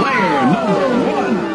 Player number one.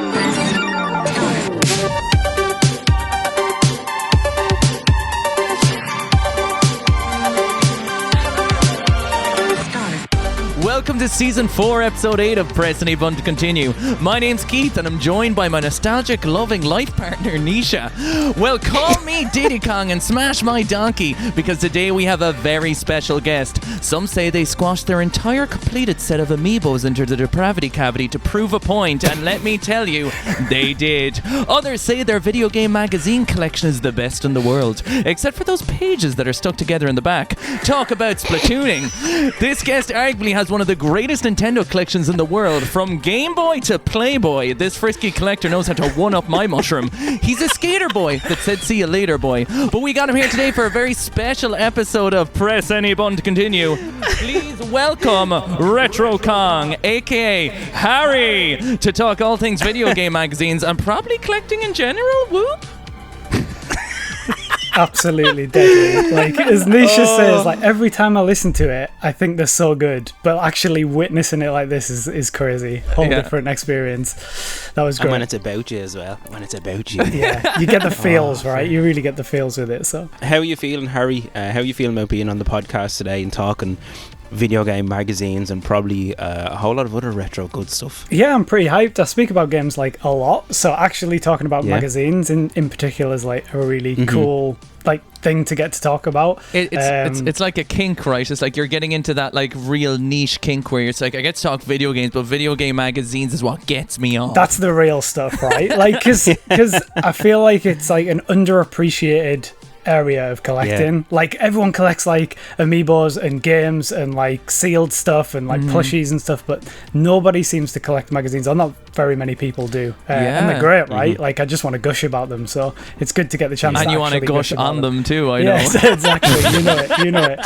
Welcome to Season 4, Episode 8 of Press Any Button to Continue. My name's Keith and I'm joined by my nostalgic, loving life partner, Nisha. Well, call me Diddy Kong and smash my donkey, because today we have a very special guest. Some say they squashed their entire completed set of amiibos into the depravity cavity to prove a point, and let me tell you, they did. Others say their video game magazine collection is the best in the world, except for those pages that are stuck together in the back. Talk about splatooning. This guest arguably has one of the greatest Nintendo collections in the world. From Game Boy to Playboy, this frisky collector knows how to one-up my mushroom. He's a skater boy that said see you later boy. But we got him here today for a very special episode of Press Any Button to Continue. Please welcome Retrokong, aka Harry, to talk all things video game magazines and probably collecting in general. Whoop. Absolutely deadly. Like, as Nisha says, like, every time I listen to it, I think they're so good, but actually witnessing it like this is crazy. Whole different experience. That was great. And when it's about you as well. When it's about you. Yeah, you get the feels, right? You really get the feels with it. So, how are you feeling, Harry? How are you feeling about being on the podcast today and talking video game magazines and probably a whole lot of other retro good stuff? Yeah, I'm pretty hyped. I speak about games like a lot, so actually talking about magazines in particular is like a really cool like thing to get to talk about. It's like a kink, right? It's like you're getting into that like real niche kink where it's like, I get to talk video games, but video game magazines is what gets me on. That's the real stuff, right? Like, because I feel like it's like an underappreciated area of collecting. Like, everyone collects like amiibos and games and like sealed stuff and like plushies and stuff, but nobody seems to collect magazines, or not very many people do. And they're great, right? Like, I just want to gush about them, so it's good to get the chance and to you want to gush on them too. I know. Yes, exactly. You know it.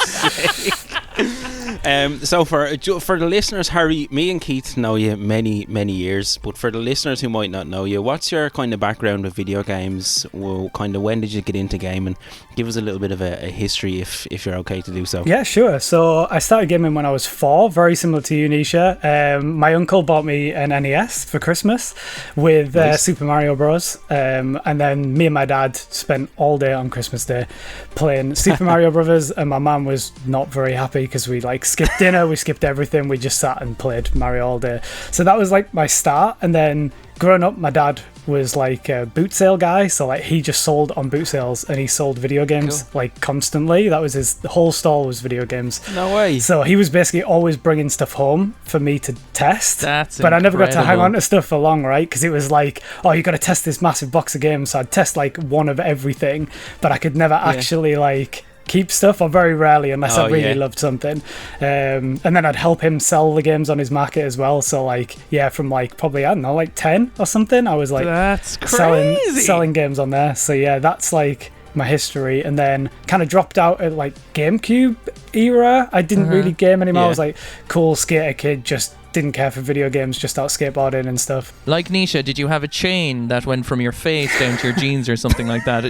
So for the listeners, Harry, me and Keith know you many years, but for the listeners who might not know you, what's your kind of background with video games? Well, kind of when did you get into gaming? Give us a little bit of a history if you're okay to do so. Yeah, sure. So I started gaming when I was 4, very similar to you, Nisha. My uncle bought me an NES for Christmas with Super Mario Bros. And then me and my dad spent all day on Christmas Day playing Super Mario Brothers, and my mum was not very happy because we like skipped dinner, we skipped everything, we just sat and played Mario all day. So that was like my start. And then growing up, my dad was like a boot sale guy, so like he just sold on boot sales, and he sold video games like constantly. That was the whole stall was video games. No way. So he was basically always bringing stuff home for me to test. But I never got to hang on to stuff for long, right? Because it was like, oh, you got to test this massive box of games. So I'd test like one of everything, but I could never actually like keep stuff, or very rarely, unless I really loved something. And then I'd help him sell the games on his market as well. So like, from like probably, I don't know, like 10 or something, I was like that's crazy. selling games on there. So yeah, that's like my history. And then kind of dropped out at like GameCube era. I didn't really game anymore. I was like cool skater kid, just didn't care for video games, just out skateboarding and stuff. Like Nisha, did you have a chain that went from your face down to your jeans or something like that?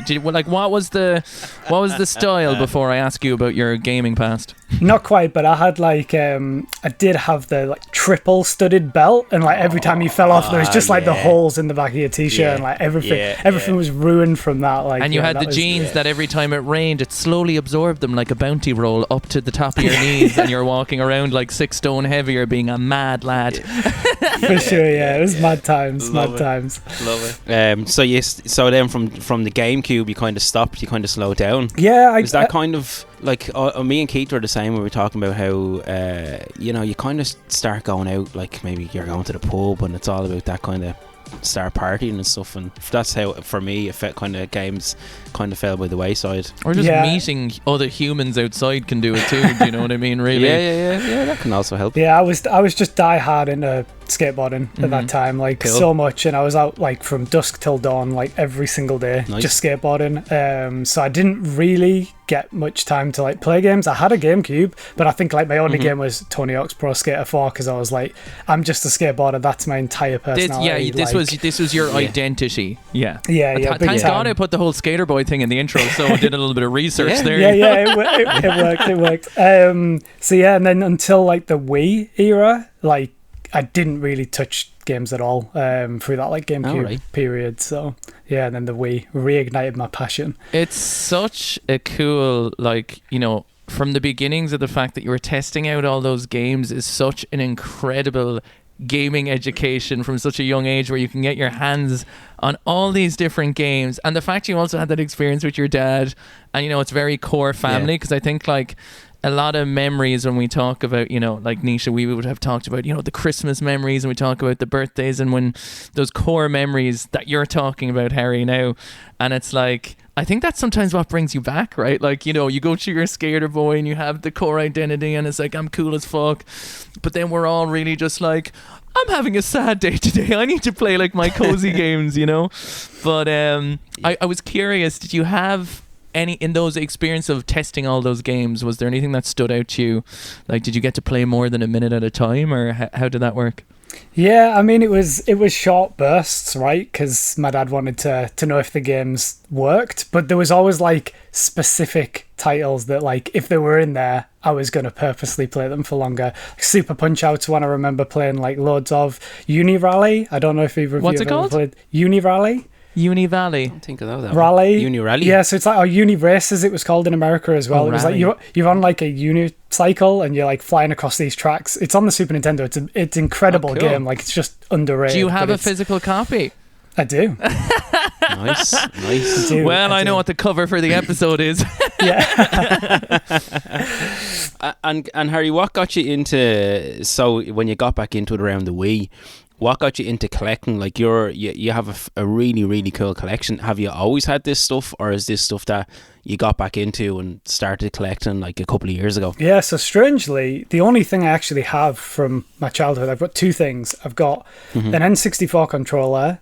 What was the style before I ask you about your gaming past? Not quite, but I had like I did have the like triple studded belt, and like every time you fell off, there was just like the holes in the back of your t-shirt, and like everything was ruined from that. Like, and you had the jeans that every time it rained, it slowly absorbed them like a bounty roll up to the top of your knees, and you're walking around like 6 stone heavier, being a mad lad. For sure, yeah, it was mad times. Love it. So then from the GameCube, you kind of stopped, you kind of slowed down. Yeah, is that kind of like me and Keith were the same. We were talking about how you kind of start going out, like maybe you're going to the pub and it's all about that kind of start partying and stuff, and that's how for me it felt, kind of games kind of fell by the wayside. Or just meeting other humans outside can do it too. Do you know what I mean? Really? Yeah, that can also help. Yeah, I was just die hard into skateboarding at that time, like so much, and I was out like from dusk till dawn, like every single day, just skateboarding. So I didn't really get much time to like play games. I had a GameCube, but I think like my only game was Tony Hawk's Pro Skater 4, because I was like, I'm just a skateboarder. That's my entire personality. This was your identity. Yeah. Thank God I put the whole skater boy thing in the intro, so I did a little bit of research there. It worked. So yeah, and then until like the Wii era, like I didn't really touch games at all through that like GameCube period. So yeah, and then the Wii reignited my passion. It's such a cool, like, you know, from the beginnings of the fact that you were testing out all those games is such an incredible gaming education from such a young age, where you can get your hands on all these different games. And the fact you also had that experience with your dad, and, you know, it's very core family, because I think like a lot of memories when we talk about, you know, like Nisha, we would have talked about, you know, the Christmas memories, and we talk about the birthdays, and when those core memories that you're talking about, Harry, now. And it's like, I think that's sometimes what brings you back, right? Like, you know, you go to your skater boy and you have the core identity, and it's like, I'm cool as fuck. But then we're all really just like, I'm having a sad day today. I need to play like my cozy games, you know? But I was curious, did you have any, in those experience of testing all those games, was there anything that stood out to you? Like, did you get to play more than a minute at a time, or how did that work? Yeah, I mean, it was short bursts, right? Because my dad wanted to know if the games worked, but there was always like specific titles that, like, if they were in there, I was going to purposely play them for longer. Like Super Punch-Out's one I remember playing like loads of. Uni Rally, I don't know if either of What's you it have ever called? played. Uni Rally? Uni Valley. I don't think of that Rally. Uni Rally. Yeah, so it's like Uni Races, it was called in America as well. Oh, it was Rally. like you're on like a unicycle and you're like flying across these tracks. It's on the Super Nintendo. It's an incredible Oh, cool. game. Like, it's just underrated. Do you have but a it's- physical copy? I do. Nice. I do, Well, I know do. what the cover for the episode is. Yeah. And Harry, what got you into, so when you got back into it around the Wii, what got you into collecting? Like, you have a really, really cool collection. Have you always had this stuff, or is this stuff that you got back into and started collecting like a couple of years ago? Yeah, so strangely, the only thing I actually have from my childhood, I've got two things. I've got an N64 controller,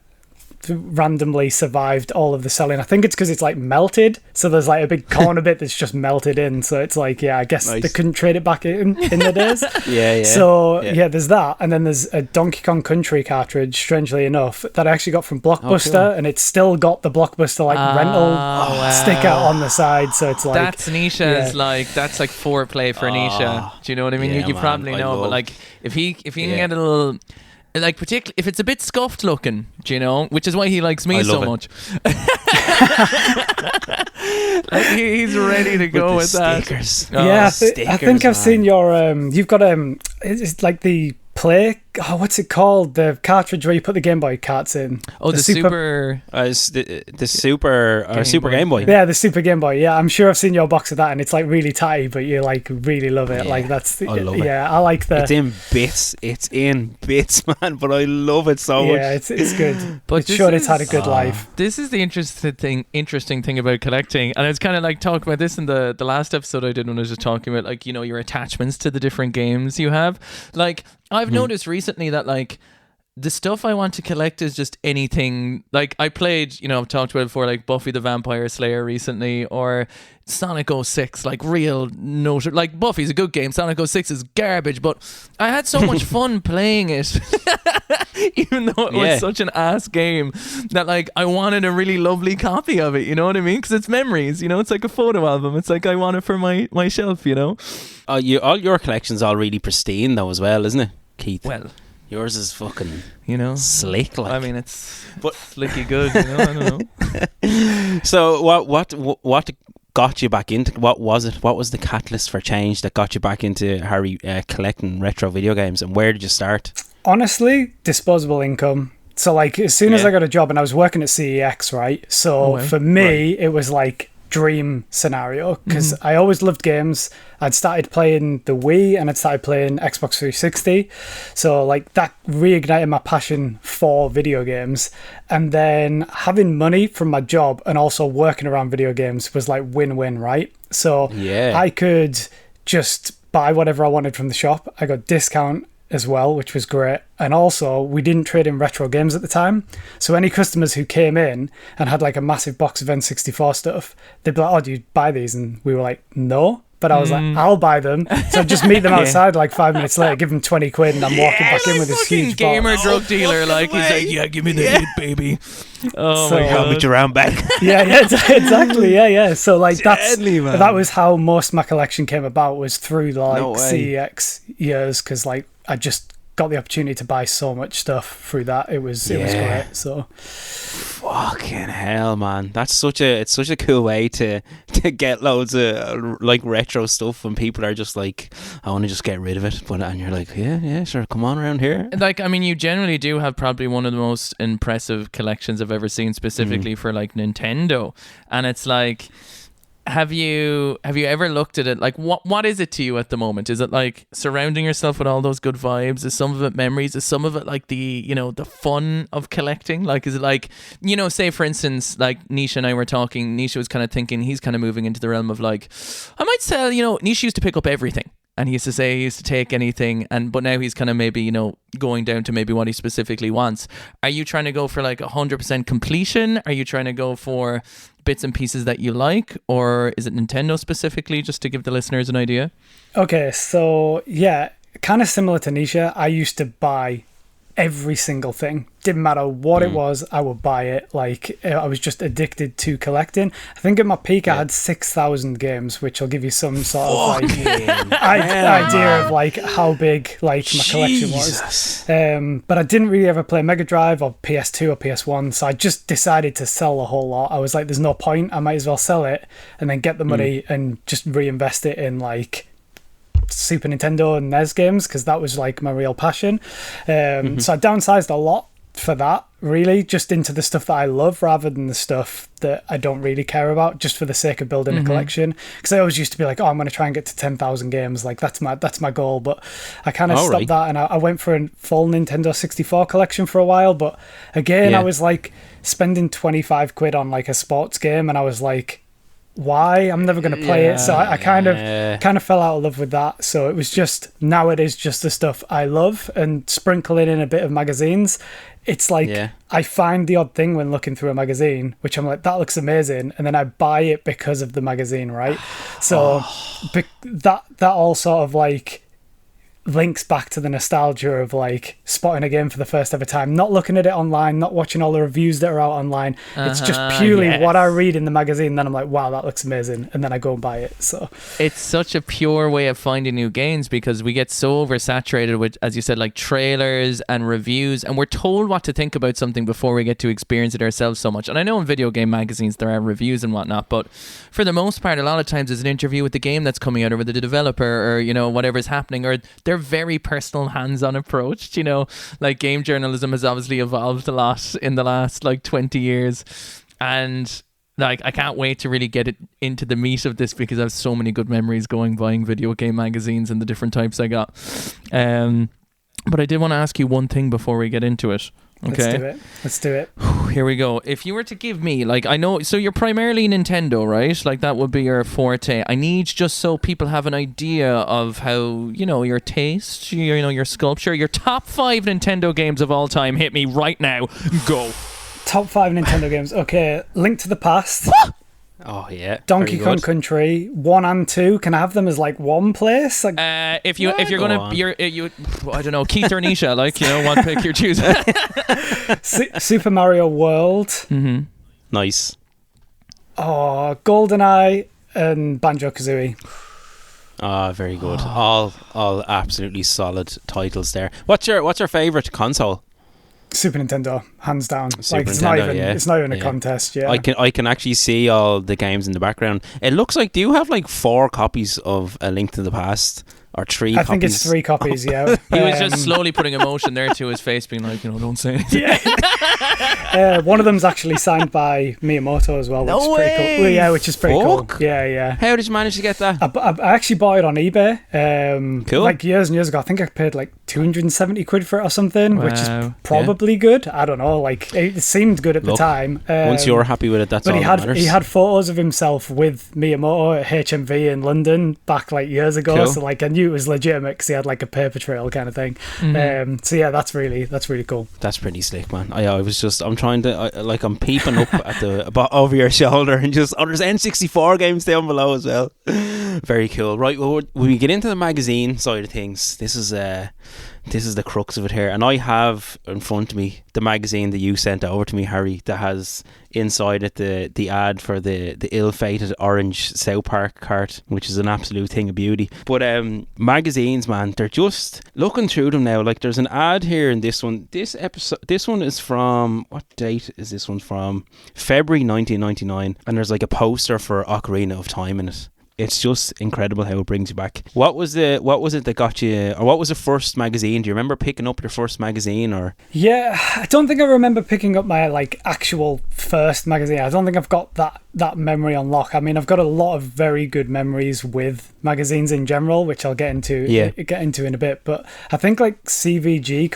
randomly survived all of the selling. I think it's because it's like melted, so there's like a big corner bit that's just melted in, so it's like, yeah, I guess Nice. they couldn't trade it back in the days. Yeah. So yeah, there's that, and then there's a Donkey Kong Country cartridge, strangely enough, that I actually got from Blockbuster, cool. and it's still got the Blockbuster like rental wow. sticker on the side, so it's like, That's Nisha's, like, that's like foreplay for Nisha. Do you know what I mean? yeah, you man, probably I know, but love- like, if he can get a little, like, particularly if it's a bit scuffed looking, do you know, which is why he likes me I so love much. Like, he's ready to go with that. Stickers. Oh, yeah, I stickers, think I've man. seen your you've got it's like the play, what's it called, the cartridge where you put the Game Boy carts in. Oh, the super. It's the Super Super Boy. Game Boy. Yeah, the Super Game Boy. Yeah, I'm sure I've seen your box of that, and it's like really tight, but you like really love it. Yeah, like that's I love it. yeah, I like the It's in bits. It's in bits, man. But I love it so much. yeah, it's good. But It's this sure it's had a is- good life. This is the interesting thing about collecting, and I was kind of like talking about this in the last episode I did when I was just talking about, like, you know, your attachments to the different games you have. Like, I've noticed recently that, like, the stuff I want to collect is just anything. Like, I played, you know, I've talked about it before, like Buffy the Vampire Slayer recently, or Sonic 06, like real no, like Buffy's a good game, Sonic 06 is garbage, but I had so much fun playing it. Even though it was such an ass game, that like I wanted a really lovely copy of it, you know what I mean? Because it's memories, you know, it's like a photo album. It's like I want it for my shelf, you know? All your collection's all really pristine though as well, isn't it, Keith? Well, Yours is fucking you know, slick. Like, I mean, it's But- slicky good, you know? I don't know. so what got you back into? What was it? What was the catalyst for change that got you back into Harry collecting retro video games? And where did you start? Honestly, disposable income. So like as soon as Yeah. I got a job, and I was working at CEX, right? So Oh, wow. for me, it was like dream scenario, because I always loved games. I'd started playing the Wii and I'd started playing Xbox 360, so like that reignited my passion for video games. And then having money from my job and also working around video games was like win-win, right? So Yeah. I could just buy whatever I wanted from the shop. I got discount as well, which was great. And also, we didn't trade in retro games at the time, so any customers who came in and had like a massive box of N64 stuff, they'd be like, oh, do you buy these? And we were like, no. But I was like, I'll buy them. So I'd just meet them outside like 5 minutes later, give them 20 quid, and I'm walking back in with this Fucking huge gamer box. drug dealer, like, he's like, yeah, give me the hit, baby. Oh So- my I'll god. meet you around back. Yeah, exactly. Yeah. So like Deadly, man. that was how most of my collection came about, was through like No way. CEX years, because like I just got the opportunity to buy so much stuff through that. It was great. So fucking hell, man, it's such a cool way to get loads of like retro stuff when people are just like, I want to just get rid of it, and you're like, yeah, sure, come on around here. Like, I mean, you generally do have probably one of the most impressive collections I've ever seen, specifically for like Nintendo, and it's like, have you ever looked at it like, what is it to you at the moment? Is it like surrounding yourself with all those good vibes? Is some of it memories? Is some of it like the, you know, the fun of collecting? Like, is it like, you know, say for instance, like Nisha and I were talking, Nisha was kind of thinking he's kind of moving into the realm of like, I might sell, you know, Nisha used to pick up everything. And he used to say he used to take anything, but now he's kind of maybe, you know, going down to maybe what he specifically wants. Are you trying to go for like 100% completion? Are you trying to go for bits and pieces that you like? Or is it Nintendo specifically, just to give the listeners an idea? Okay, so yeah, kind of similar to Nisha, I used to buy every single thing. Didn't matter what it was, I would buy it. Like, I was just addicted to collecting. I think at my peak I had 6,000 games, which will give you some sort of like idea of like how big like my collection was. But I didn't really ever play Mega Drive or PS2 or PS1, so I just decided to sell a whole lot. I was like, there's no point, I might as well sell it and then get the money and just reinvest it in like Super Nintendo and NES games, because that was like my real passion. So I downsized a lot for that, really, just into the stuff that I love rather than the stuff that I don't really care about, just for the sake of building a collection. Because I always used to be like, oh, I'm going to try and get to 10,000 games, like that's my goal. But I kind of stopped that, and I went for a full Nintendo 64 collection for a while. But again, I was like spending 25 quid on like a sports game, and I was like, why? I'm never going to play it. So I kind of fell out of love with that. So it was just, now it is just the stuff I love, and sprinkling in a bit of magazines. It's like I find the odd thing when looking through a magazine, which I'm like, that looks amazing, and then I buy it because of the magazine, right? So that all sort of like links back to the nostalgia of like spotting a game for the first ever time, not looking at it online, not watching all the reviews that are out online. It's just purely what I read in the magazine, then I'm like, wow, that looks amazing, and then I go and buy it. So it's such a pure way of finding new games, because we get so oversaturated with, as you said, like trailers and reviews, and we're told what to think about something before we get to experience it ourselves so much. And I know in video game magazines there are reviews and whatnot, but for the most part, a lot of times there's an interview with the game that's coming out, or with the developer, or, you know, whatever's happening, or they're very personal, hands-on approach. You know, like game journalism has obviously evolved a lot in the last like 20 years, and like I can't wait to really get it into the meat of this, because I have so many good memories buying video game magazines and the different types I got. But I did want to ask you one thing before we get into it. Okay, let's do it. Here we go. If you were to give me, like, I know, so you're primarily Nintendo, right? Like, that would be your forte. I need, just so people have an idea of how, you know, your taste, you know, your sculpture, your top 5 Nintendo games of all time. Hit me right now. Go. Top 5 Nintendo games. Okay, Link to the Past. Oh yeah, Donkey Kong Country 1 and 2. Can I have them as like one place? Like, if you're gonna, you I don't know, Keith or Nisha, like, you know, one pick you're choosing. Super Mario World. Nice. Oh, GoldenEye and Banjo-Kazooie. Ah, very good. All absolutely solid titles there. What's your favorite console? Super Nintendo, hands down. Super like, Nintendo, it's not even a contest. Yeah, I can actually see all the games in the background. It looks like, do you have like 4 copies of A Link to the Past, or 3 copies? I think it's 3 copies. Yeah, he was just slowly putting emotion there to his face, being like, you know, don't say anything. One of them's actually signed by Miyamoto as well. Which is pretty cool. Well, yeah, which is pretty cool. Yeah. How did you manage to get that? I actually bought it on eBay. Cool. Like years and years ago. I think I paid like 270 quid for it or something, which is probably good. I don't know. Like, it seemed good at the time. Once you're happy with it, that's all that matters. He had photos of himself with Miyamoto at HMV in London back like years ago. Cool. So like I knew it was legitimate because he had like a paper trail kind of thing. So yeah, that's really cool. That's pretty slick, man. I'm trying to I'm peeping up at the over your shoulder, and just there's N64 games down below as well. Very cool. Right, well, when we get into the magazine side of things, this is the crux of it here, and I have in front of me the magazine that you sent over to me, Harry, that has inside it the ad for the ill-fated orange South Park cart, which is an absolute thing of beauty. But magazines, man, they're just looking through them now. Like, there's an ad here in this one. This one is from, what date is this one from? February 1999, and there's like a poster for Ocarina of Time in it. It's just incredible how it brings you back. What was it that got you, or what was the first magazine? Do you remember picking up your first magazine? Or Yeah, I don't think I remember picking up my like actual first magazine. I don't think I've got that memory on lock. I mean, I've got a lot of very good memories with magazines in general, which I'll get into in a bit. But I think like CVG,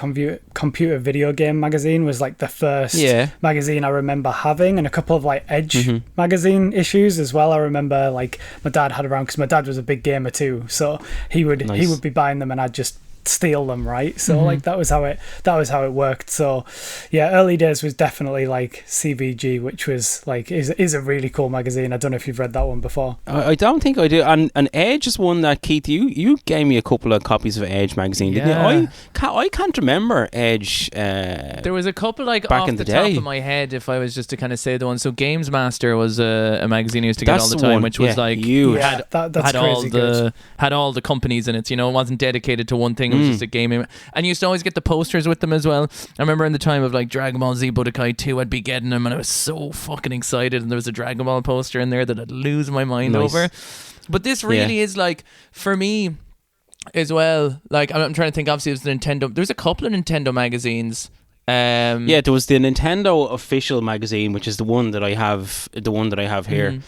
Computer Video Game Magazine, was like the first magazine I remember having, and a couple of like Edge magazine issues as well. I remember like my dad had around, because my dad was a big gamer too, so he would be buying them and I'd just steal them, right? So like that was how it worked. So yeah, early days was definitely like CVG, which was like is a really cool magazine. I don't know if you've read that one before. I don't think I do. And Edge is one that, Keith, you gave me a couple of copies of Edge magazine, didn't you? I can't remember Edge. There was a couple like back off in the the top day. of my head, if I was just to kind of say the one. So Games Master was a magazine I used to get all the time, which was like huge. That's crazy had all the companies in it. You know, it wasn't dedicated to one thing. It was just a gaming, and you used to always get the posters with them as well. I remember in the time of like Dragon Ball Z Budokai 2, I'd be getting them, and I was so fucking excited. And there was a Dragon Ball poster in there that I'd lose my mind over. But this really is like, for me as well. Like, I'm trying to think. Obviously, it was Nintendo. There's a couple of Nintendo magazines. There was the Nintendo official magazine, which is the one that I have here.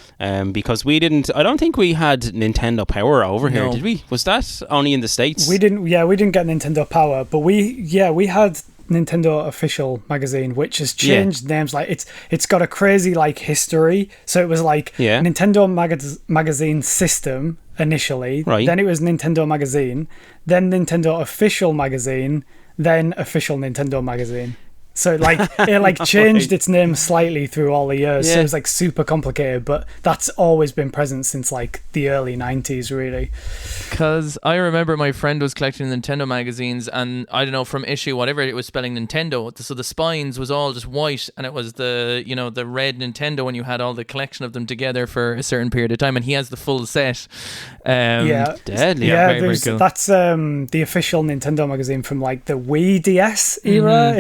Because I don't think we had Nintendo Power over here, did we? Was that only in the States? We didn't get Nintendo Power, but we had Nintendo official magazine, which has changed names. Like it's got a crazy like history. So it was like Nintendo magazine system initially, right? Then it was Nintendo magazine, then Nintendo official magazine, then official Nintendo magazine. So it changed its name slightly through all the years. So it was like super complicated, but that's always been present since like the early 90s, really. Because I remember my friend was collecting Nintendo magazines, and I don't know, from issue whatever, it was spelling Nintendo. So the spines was all just white, and it was the red Nintendo, and you had all the collection of them together for a certain period of time. And he has the full set. Deadly. Very, very cool. That's the official Nintendo magazine from like the Wii DS era.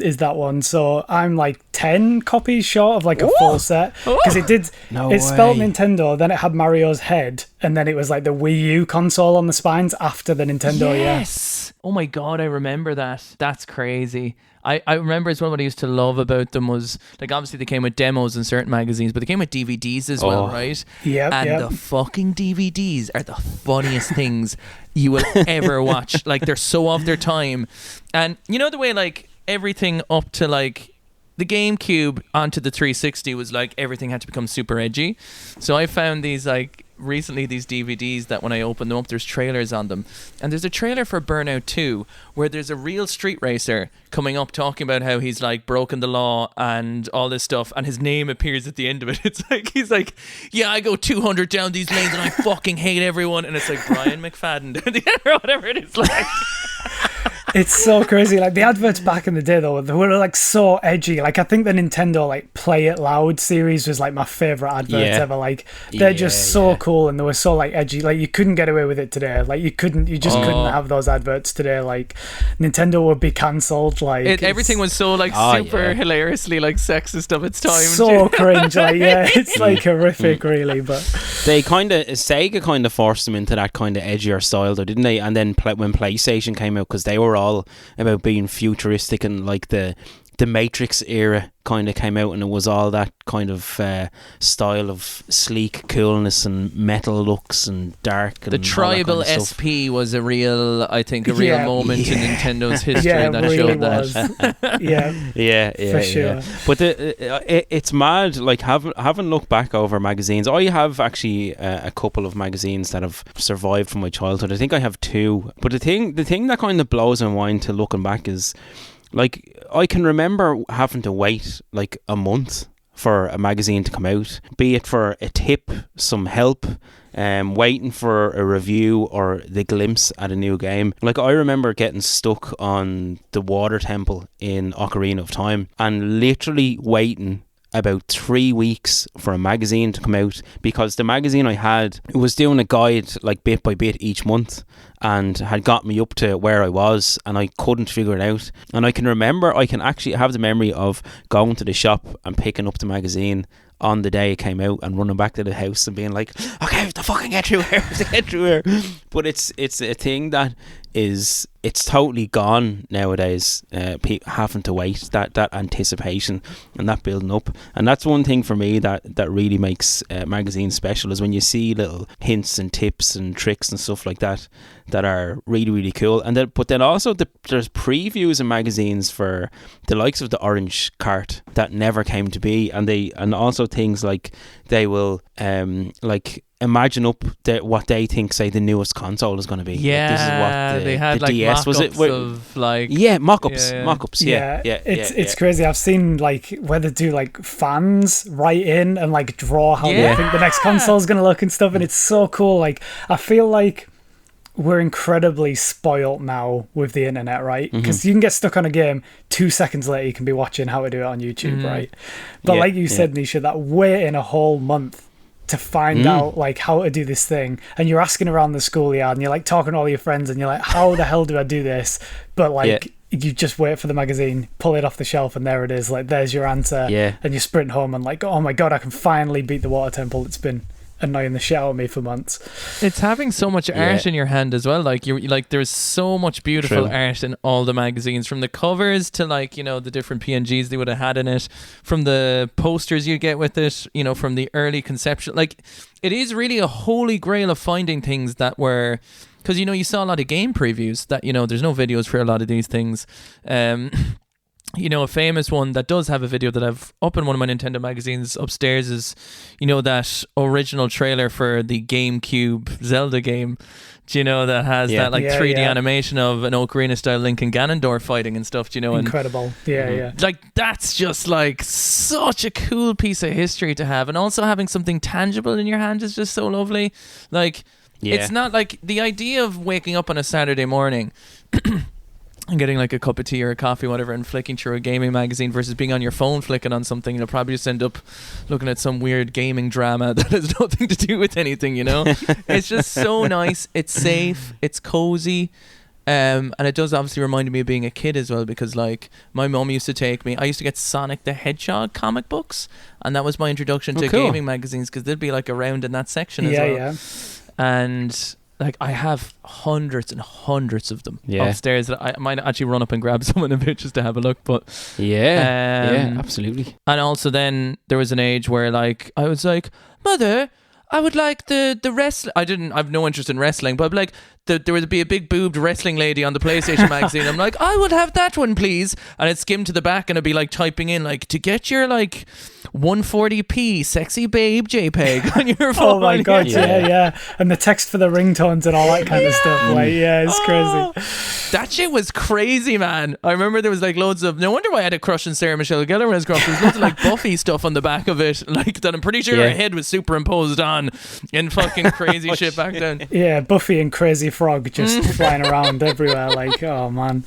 Is that one. So I'm like 10 copies short of like a full set, because it spelled Nintendo, then it had Mario's head, and then it was like the Wii U console on the spines after the Nintendo. Yes. Oh my god, I remember that. That's crazy. I remember as well, what I used to love about them was, like, obviously they came with demos in certain magazines, but they came with DVDs as well, right? The fucking DVDs are the funniest things you will ever watch. Like, they're so of their time. And you know the way, like, everything up to like the GameCube onto the 360 was like everything had to become super edgy. So I found these like recently these DVDs that when I opened them up, there's trailers on them, and there's a trailer for Burnout 2 where there's a real street racer coming up talking about how he's like broken the law and all this stuff, and his name appears at the end of it. It's like he's like, yeah, I go 200 down these lanes and I fucking hate everyone, and it's like Brian McFadden or whatever it is. Like it's so crazy. Like the adverts back in the day though, they were like so edgy. Like I think the Nintendo like Play It Loud series was like my favorite adverts ever. Like they're just so cool, and they were so like edgy. Like you couldn't get away with it today. Like you couldn't have those adverts today. Like Nintendo would be cancelled. Like everything was so like super hilariously like sexist of its time. So cringe. Like it's like horrific really. But Sega kind of forced them into that kind of edgier style though, didn't they? And then when PlayStation came out, because they were all about being futuristic, and like the Matrix era kind of came out, and it was all that kind of style of sleek coolness and metal looks and dark. And the tribal kind of SP was a real moment in Nintendo's history that really showed was. that. For sure. But it's mad. Like having looked back over magazines, I have actually a couple of magazines that have survived from my childhood. I think I have two. But the thing that kind of blows my mind to looking back is, like, I can remember having to wait like a month for a magazine to come out, be it for a tip, some help, waiting for a review or the glimpse at a new game. Like, I remember getting stuck on the Water Temple in Ocarina of Time and literally waiting about 3 weeks for a magazine to come out, because the magazine I had was doing a guide like bit by bit each month and had got me up to where I was, and I couldn't figure it out. And I can actually have the memory of going to the shop and picking up the magazine on the day it came out and running back to the house and being like, okay, I have to fucking get through here. But it's a thing that it's totally gone nowadays, having to wait, that anticipation and that building up. And that's one thing for me that really makes magazines special, is when you see little hints and tips and tricks and stuff like that are really, really cool. And but then also there's previews in magazines for the likes of the Orange Cart that never came to be, and also things like they will like imagine up what they think, say, the newest console is going to be. Yeah, like, this is what they had like DS mock-ups was it? Of like Mock-ups. Yeah. It's crazy. I've seen like where they do like fans write in and like draw how they think the next console is going to look and stuff, and it's so cool. Like, I feel like we're incredibly spoilt now with the internet, right? Because you can get stuck on a game, 2 seconds later you can be watching how to do it on YouTube, right? But like you said, Nisha, that waiting a whole month to find out like how to do this thing, and you're asking around the schoolyard and you're like talking to all your friends and you're like, how the hell do I do this? But like you just wait for the magazine, pull it off the shelf, and there it is, like there's your answer. And you sprint home and like, oh my god, I can finally beat the Water Temple. It's been annoying the shit out of me for months. It's having so much art in your hand as well. Like, you're like, there's so much beautiful art in all the magazines, from the covers to like, you know, the different PNGs they would have had in it, from the posters you get with it, you know, from the early conception. Like, it is really a holy grail of finding things that were, because, you know, you saw a lot of game previews that, you know, there's no videos for a lot of these things. You know, a famous one that does have a video that I've up in one of my Nintendo magazines upstairs is, you know, that original trailer for the GameCube Zelda game. Do you know, that has that like 3D animation of an Ocarina style Link and Ganondorf fighting and stuff, do you know? Incredible. Like, that's just like such a cool piece of history to have. And also having something tangible in your hand is just so lovely. Like, it's not like the idea of waking up on a Saturday morning and getting like a cup of tea or a coffee, whatever, and flicking through a gaming magazine versus being on your phone flicking on something. You'll probably just end up looking at some weird gaming drama that has nothing to do with anything, you know? It's just so nice. It's safe. It's cozy. And it does obviously remind me of being a kid as well, because like my mum used to take me, I used to get Sonic the Hedgehog comic books, and that was my introduction to gaming magazines, because they'd be like around in that section as well. And like, I have hundreds and hundreds of them upstairs that I might actually run up and grab some in a bit just to have a look. But absolutely. And also then there was an age where like I was like, Mother, I would like the wrestling. I've no interest in wrestling, but like there would be a big boobed wrestling lady on the PlayStation magazine. I'm like, I would have that one, please. And I'd skim to the back and I'd be like typing in like, to get your like 140p sexy babe JPEG on your phone. Oh my god, yeah. And the text for the ringtones and all that kind of stuff. Like, it's crazy. That shit was crazy, man. I remember there was like loads of, no wonder why I had a crush on Sarah Michelle Gellar when I was growing up. There was loads of like Buffy stuff on the back of it, like that I'm pretty sure her head was superimposed on in fucking crazy shit back then. Yeah, Buffy and Crazy Frog just flying around everywhere. Like, oh man.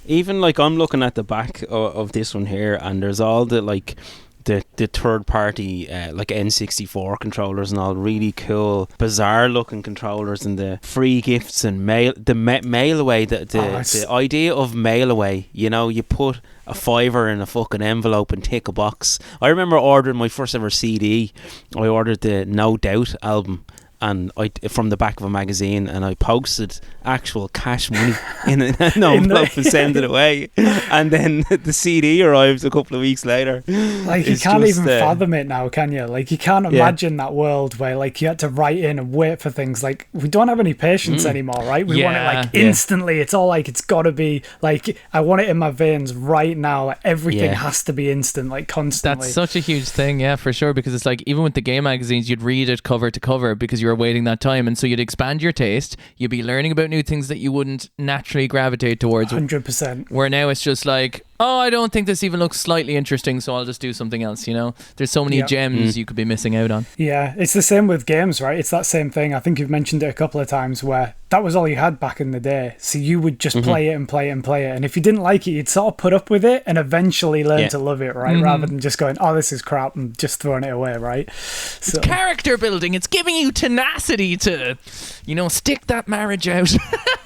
Even like I'm looking at the back of this one here, and there's all the like the third party like N64 controllers and all, really cool bizarre looking controllers, and the free gifts and mail away, the idea of mail away, you know, you put a $5 in a fucking envelope and tick a box. I remember ordering my first ever CD. I ordered the No Doubt album, and from the back of a magazine, and I posted actual cash money in an envelope and sent it away, and then the CD arrived a couple of weeks later. Like, you can't even fathom it now, can you? Like, you can't imagine that world where like you had to write in and wait for things. Like, we don't have any patience anymore, right? We want it like instantly. It's all like, it's got to be like, I want it in my veins right now. Like, everything has to be instant, like constantly. That's such a huge thing, for sure, because it's like, even with the game magazines, you'd read it cover to cover because you were waiting that time, and so you'd expand your taste. You'd be learning about new things that you wouldn't naturally gravitate towards. 100%. Where now it's just like, oh, I don't think this even looks slightly interesting, so I'll just do something else, you know? There's so many gems you could be missing out on. Yeah, it's the same with games, right? It's that same thing. I think you've mentioned it a couple of times where that was all you had back in the day. So you would just play it and play it and play it. And if you didn't like it, you'd sort of put up with it and eventually learn to love it, right? Rather than just going, oh, this is crap, and just throwing it away, right? So, it's character building. It's giving you tenacity to, you know, stick that marriage out.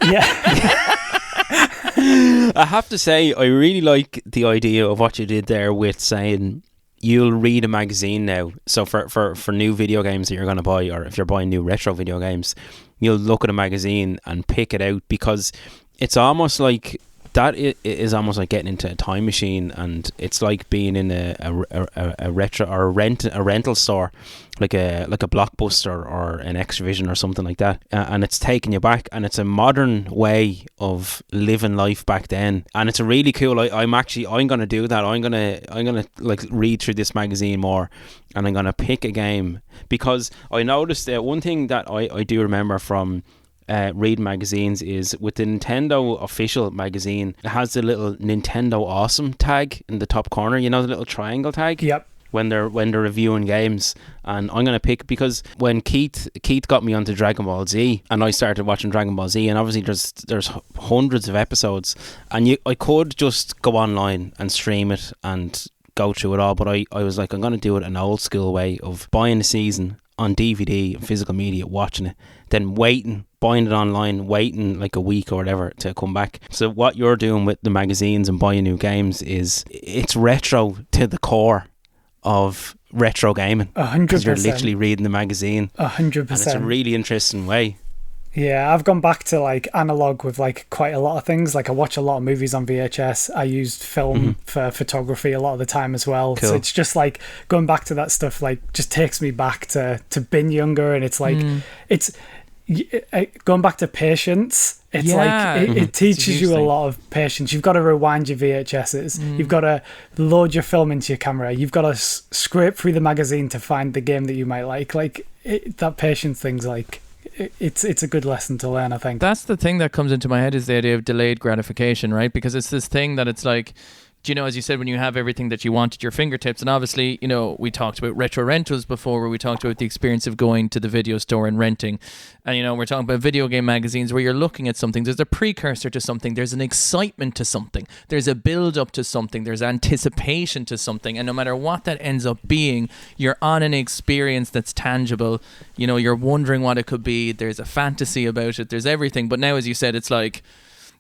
yeah. I have to say, I really like the idea of what you did there with saying you'll read a magazine now. So for new video games that you're going to buy, or if you're buying new retro video games, you'll look at a magazine and pick it out, because it's almost like that is almost like getting into a time machine, and it's like being in a retro or a rental store, like a Blockbuster or an Extravision or something like that, and it's taking you back, and it's a modern way of living life back then, and it's a really cool. I'm gonna do that. I'm gonna like read through this magazine more, and I'm gonna pick a game, because I noticed one thing that I do remember from read magazines is with the Nintendo official magazine, it has the little Nintendo Awesome tag in the top corner, you know, the little triangle tag. Yep. When they're reviewing games. And I'm gonna pick, because when Keith got me onto Dragon Ball Z, and I started watching Dragon Ball Z, and obviously there's hundreds of episodes, and I could just go online and stream it and go through it all, but I was like, I'm gonna do it an old school way of buying a season on DVD and physical media, watching it, then buying it online, waiting like a week or whatever to come back. So what you're doing with the magazines and buying new games is, it's retro to the core of retro gaming. 100%. Because you're literally reading the magazine. 100%. And it's a really interesting way. Yeah, I've gone back to like analog with like quite a lot of things. Like I watch a lot of movies on VHS. I used film for photography a lot of the time as well. Cool. So it's just like going back to that stuff like just takes me back to being younger, and it's like it's going back to patience. It's like it teaches you a lot of patience. You've got to rewind your VHSs. You've got to load your film into your camera. You've got to scrape through the magazine to find the game that you might like. Like that patience thing's like, it's a good lesson to learn, I think. That's the thing that comes into my head, is the idea of delayed gratification, right? Because it's this thing that it's like, you know, as you said, when you have everything that you want at your fingertips, and obviously, you know, we talked about retro rentals before, where we talked about the experience of going to the video store and renting, and you know, we're talking about video game magazines where you're looking at something, there's a precursor to something, there's an excitement to something, there's a build up to something, there's anticipation to something, and no matter what that ends up being, you're on an experience that's tangible. You know, you're wondering what it could be, there's a fantasy about it, there's everything. But now, as you said, it's like,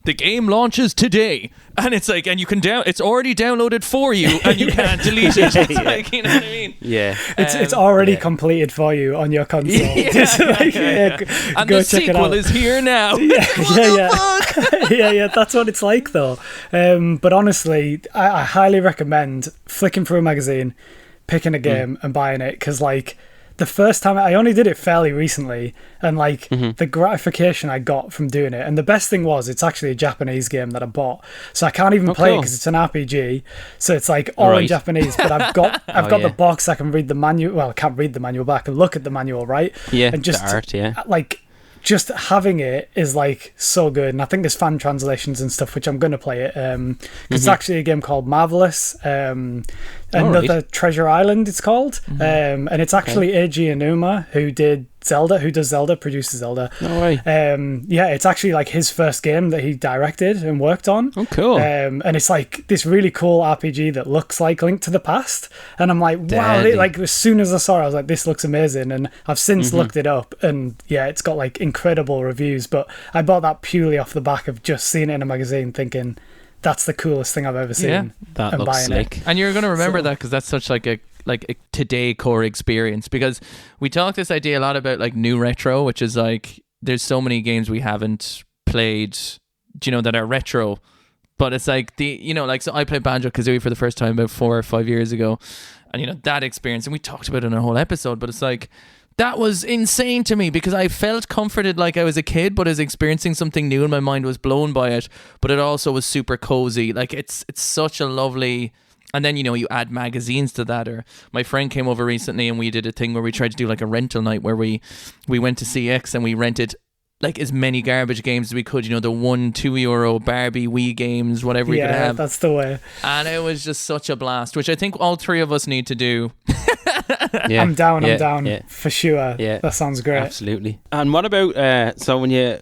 the game launches today, and it's like, and you can it's already downloaded for you, and you can't delete it. It's like, you know what I mean? Yeah. It's already completed for you on your console. And go the check it sequel out. is here now. Yeah. That's what it's like, though. But honestly, I highly recommend flicking through a magazine, picking a game, and buying it, because like, the first time, I only did it fairly recently, and like the gratification I got from doing it, and the best thing was, it's actually a Japanese game that I bought, so I can't even play it because it's an RPG, so it's like all in Japanese, but I've got the box, I can read the manual, well, I can't read the manual, but I can look at the manual, right? Yeah, and just the art, like, just having it is like so good, and I think there's fan translations and stuff, which I'm going to play it, because it's actually a game called Marvelous, Another Treasure Island it's called, and it's actually Eiji Aonuma, who produces Zelda. No way. It's actually like his first game that he directed and worked on. Oh, cool. And it's like this really cool RPG that looks like Link to the Past, and I'm like, wow, like as soon as I saw it, I was like, this looks amazing, and I've since looked it up, and yeah, it's got like incredible reviews, but I bought that purely off the back of just seeing it in a magazine, thinking, that's the coolest thing I've ever seen. Yeah, that and looks slick. And you're going to remember that, because that's such like a today core experience, because we talk this idea a lot about like new retro, which is like, there's so many games we haven't played, you know, that are retro, but it's like so I played Banjo-Kazooie for the first time about 4 or 5 years ago, and you know, that experience, and we talked about it in a whole episode, but it's like, that was insane to me, because I felt comforted like I was a kid, but I was experiencing something new and my mind was blown by it, but it also was super cozy. Like it's such a lovely, and then, you know, you add magazines to that. Or my friend came over recently and we did a thing where we tried to do like a rental night, where we went to CX and we rented like as many garbage games as we could, the €1-2 Barbie Wii games, whatever we could Yeah, have. that's the way. And it was just such a blast, which I think all three of us need to do. Yeah, I'm down yeah. for sure. Yeah, that sounds great. Absolutely. And what about so when you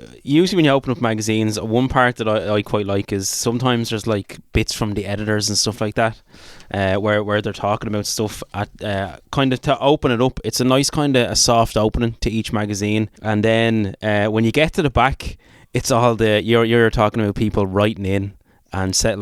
open up magazines, one part that I quite like is sometimes there's like bits from the editors and stuff like that, where they're talking about stuff at kind of to open it up. It's a nice kind of a soft opening to each magazine, and then when you get to the back, it's all you're talking about people writing in and set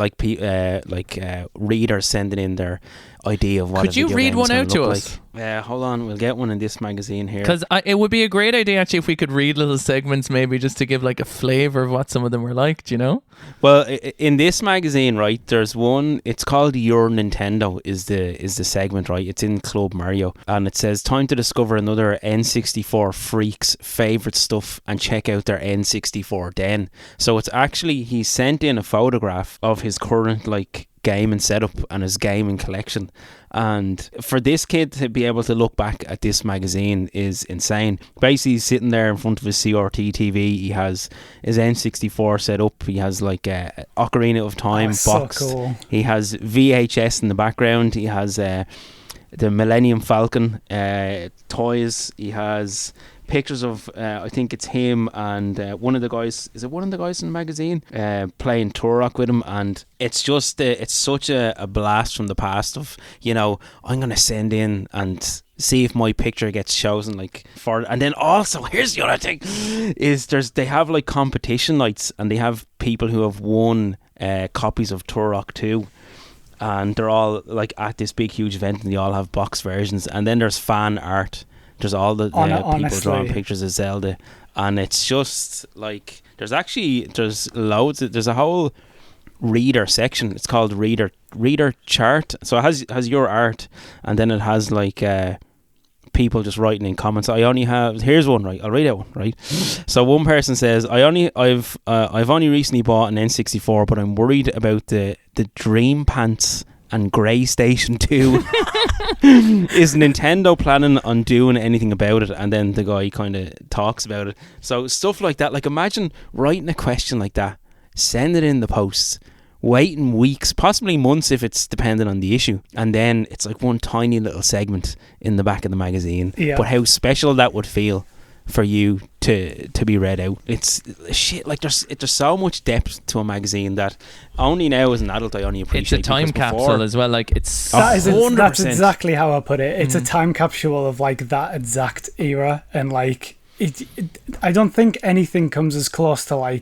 readers sending in their idea of what. Could you read one out to us? Hold on, we'll get one in this magazine here. Because it would be a great idea actually if we could read little segments, maybe just to give like a flavour of what some of them were like. Do you know? Well, in this magazine, right, there's one. It's called Your Nintendo. Is the segment, right? It's in Club Mario, and it says time to discover another N64 freak's favourite stuff and check out their N64 den. So it's actually he sent in a photograph of his current gaming setup and his gaming collection, and for this kid to be able to look back at this magazine is insane. Basically, he's sitting there in front of his CRT TV. He has his N64 set up. He has Ocarina of Time box. So cool. He has VHS in the background. He has the Millennium Falcon toys. He has pictures of I think it's him and one of the guys. Is it one of the guys in the magazine playing Turok with him? And it's just it's such a blast from the past of I'm gonna send in and see if my picture gets chosen and then also here's the other thing is they have competition nights, and they have people who have won copies of Turok 2. And they're all at this big huge event, and they all have box versions. And then there's fan art. There's all the people drawing pictures of Zelda, and it's just there's loads. There's a whole reader section. It's called reader chart. So it has your art, and then it has people just writing in comments. Here's one, right? I'll read out one, right? So one person says, I've only recently bought an N64, but I'm worried about the Dream Pants and Grey Station 2. Is Nintendo planning on doing anything about it? And then the guy kind of talks about it. So stuff like that. Imagine writing a question like that, send it in the post, waiting weeks, possibly months if it's dependent on the issue, and then it's one tiny little segment in the back of the magazine. Yeah. But how special that would feel for you to be read out. It's shit. There's so much depth to a magazine that only now as an adult I only appreciate. It's a time capsule as well. It's that's exactly how I put it. It's a time capsule of that exact era, and I don't think anything comes as close to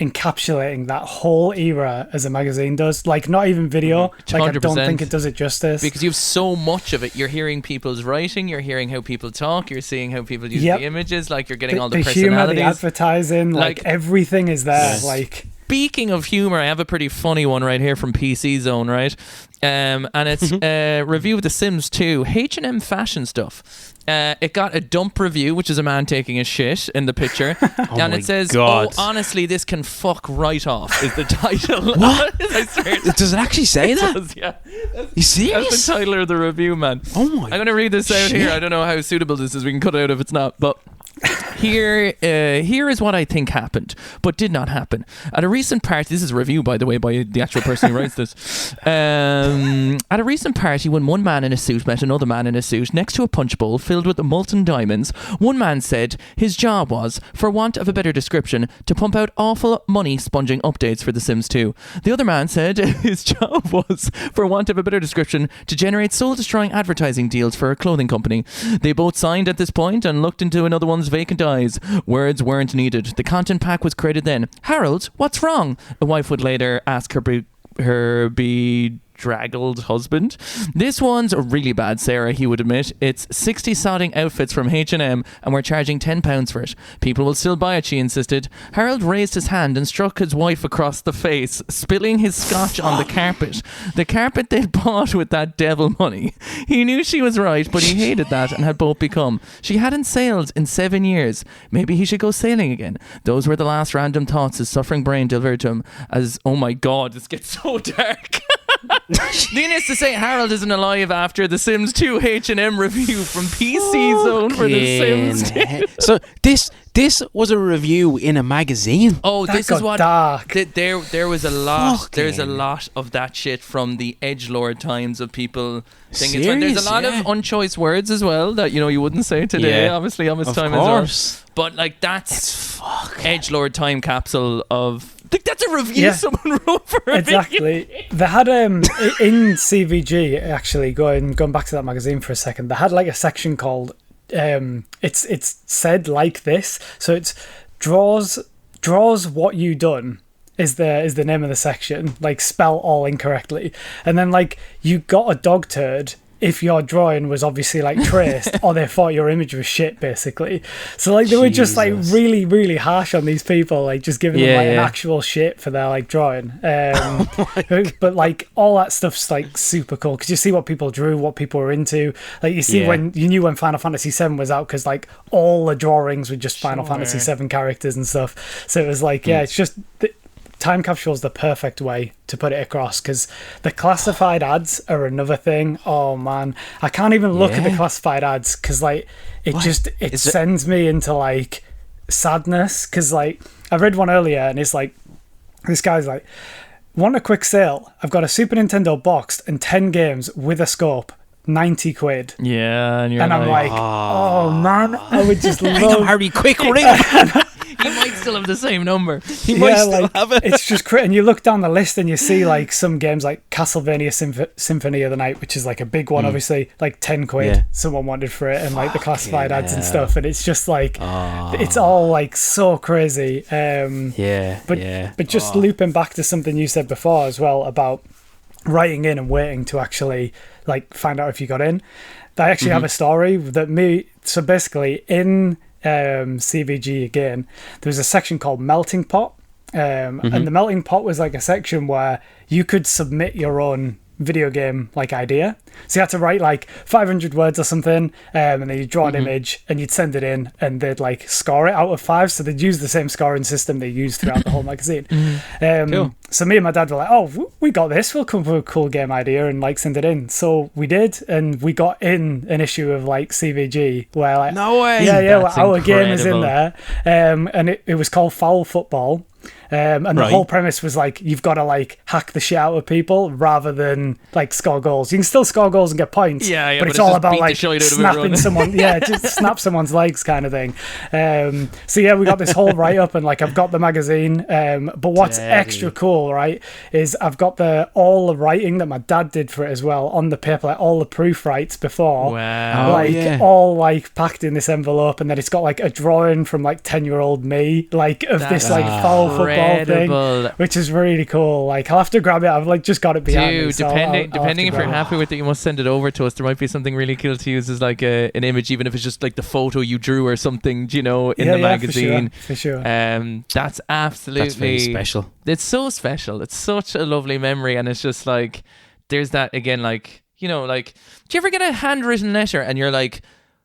encapsulating that whole era as a magazine does. Not even video. 100%. I don't think it does it justice, because you have so much of it. You're hearing people's writing, you're hearing how people talk, you're seeing how people use the images, you're getting all the personalities, the advertising, everything is there. Yes. Speaking of humour, I have a pretty funny one right here from PC Zone, right? And it's a review of The Sims 2 H&M fashion stuff. It got a dump review, which is a man taking a shit in the picture. And it says, God. "Oh, honestly, this can fuck right off," is the title. What? I swear Does it actually say that? does, yeah. You serious? That's the title of the review, man. Oh my! I'm going to read this out here. I don't know how suitable this is. We can cut it out if it's not. But here is what I think happened, but did not happen. At a recent party, this is a review, by the way, by the actual person who writes this. At a recent party, when one man in a suit met another man in a suit next to a punch bowl filled with molten diamonds, one man said his job was, for want of a better description, to pump out awful money-sponging updates for The Sims 2. The other man said his job was, for want of a better description, to generate soul-destroying advertising deals for a clothing company. They both signed at this point and looked into another one's vacant eyes. Words weren't needed. The content pack was created then. "Harold, what's wrong?" a wife would later ask her bedraggled husband. "This one's really bad, Sarah," he would admit. "It's 60 sodding outfits from H&M and we're charging £10 for it. People will still buy it," she insisted. Harold raised his hand and struck his wife across the face, spilling his scotch on the carpet. The carpet they'd bought with that devil money. He knew she was right, but he hated that and had both become. She hadn't sailed in 7 years. Maybe he should go sailing again. Those were the last random thoughts his suffering brain delivered to him as, oh my God, this gets so dark. Needless to say, Harold isn't alive after The Sims 2 H&M review from PC Zone for The Sims 2. So this This was a review in a magazine. Oh, That this got is what dark. there was a lot. Fucking- There's a lot of that shit from the edgelord times of people thinking. Serious, There's a lot yeah. of unchoice words as well that you wouldn't say today. Yeah. Obviously, on this Of time course. as well. But like that's It's fuck. edgelord time capsule of. Like, that's a review Yeah. someone wrote for a video. Exactly. They had in CVG, actually, going back to that magazine for a second, they had like a section called it's said like this. So it's draws what you done is the name of the section, like spell all incorrectly. And then like you got a dog turd if your drawing was obviously like traced or they thought your image was shit, basically. So like they were just like Jesus. really, really harsh on these people, like just giving them Yeah, like an yeah. actual shit for their like drawing. But like all that stuff's like super cool because you see what people drew, what people were into. Like you see Yeah. when you knew when Final Fantasy VII was out because like all the drawings were just Final Sure. Fantasy VII characters and stuff. So it was like, yeah, it's just Time Capsule is the perfect way to put it across because the classified ads are another thing. Oh man, I can't even look at the Yeah. classified ads because like it Is it- sends me into like sadness because like I read one earlier and it's like this guy's like, want a quick sale? I've got a Super Nintendo boxed and 10 games with a scope, 90 quid. Yeah, and you're And I'm like, oh man, I would just Ring him, love. Harry, quick, ring him. you might still have the same number. He might still have it. It's just and you look down the list and you see like some games like Castlevania Symphony of the Night, which is like a big one, obviously, like 10 quid Yeah. someone wanted for it, and like the classified ads and hell. stuff, and it's just like it's all like so crazy. Yeah, But yeah. but just looping back to something you said before as well about writing in and waiting to actually like find out if you got in. I actually have a story that so basically in CVG again, there was a section called Melting Pot, and the Melting Pot was like a section where you could submit your own video game like idea. So you had to write like 500 words or something, and then you'd draw an image and you'd send it in and they'd like score it out of 5. So they'd use the same scoring system they used throughout the whole magazine. Cool. So me and my dad were like, oh, we got this, we'll come up with a cool game idea and like send it in. So we did, and we got in an issue of like CVG where like No way. yeah, That's well, our game is in incredible. there, and it was called Foul Football. And the Right. whole premise was like you've got to like hack the shit out of people rather than like score goals. You can still score goals and get points, Yeah, but but it's it's all just about beat the like shit out of snapping everyone. someone. Yeah, just snap someone's legs kind of thing. So yeah, we got this whole write up, and like I've got the magazine. But what's Daddy. extra cool, right, is I've got all the writing that my dad did for it as well on the paper, like all the proofwrites before. Wow. Oh, Like yeah. all like packed in this envelope, and then it's got like a drawing from like 10-year-old me, like of this like foul football thing, incredible. which is really cool. Like I'll have to grab it. I've like just got it behind me. Dude, So depending I'll have depending to if you're grab it. happy with it, you must send it over to us. There might be something really cool to use as like an image, even if it's just like the photo you drew or something, in the Yeah, magazine. for sure. That's absolutely That's very special. It's so special. It's such a lovely memory, and it's just like there's that again, like like do you ever get a handwritten letter and you're like,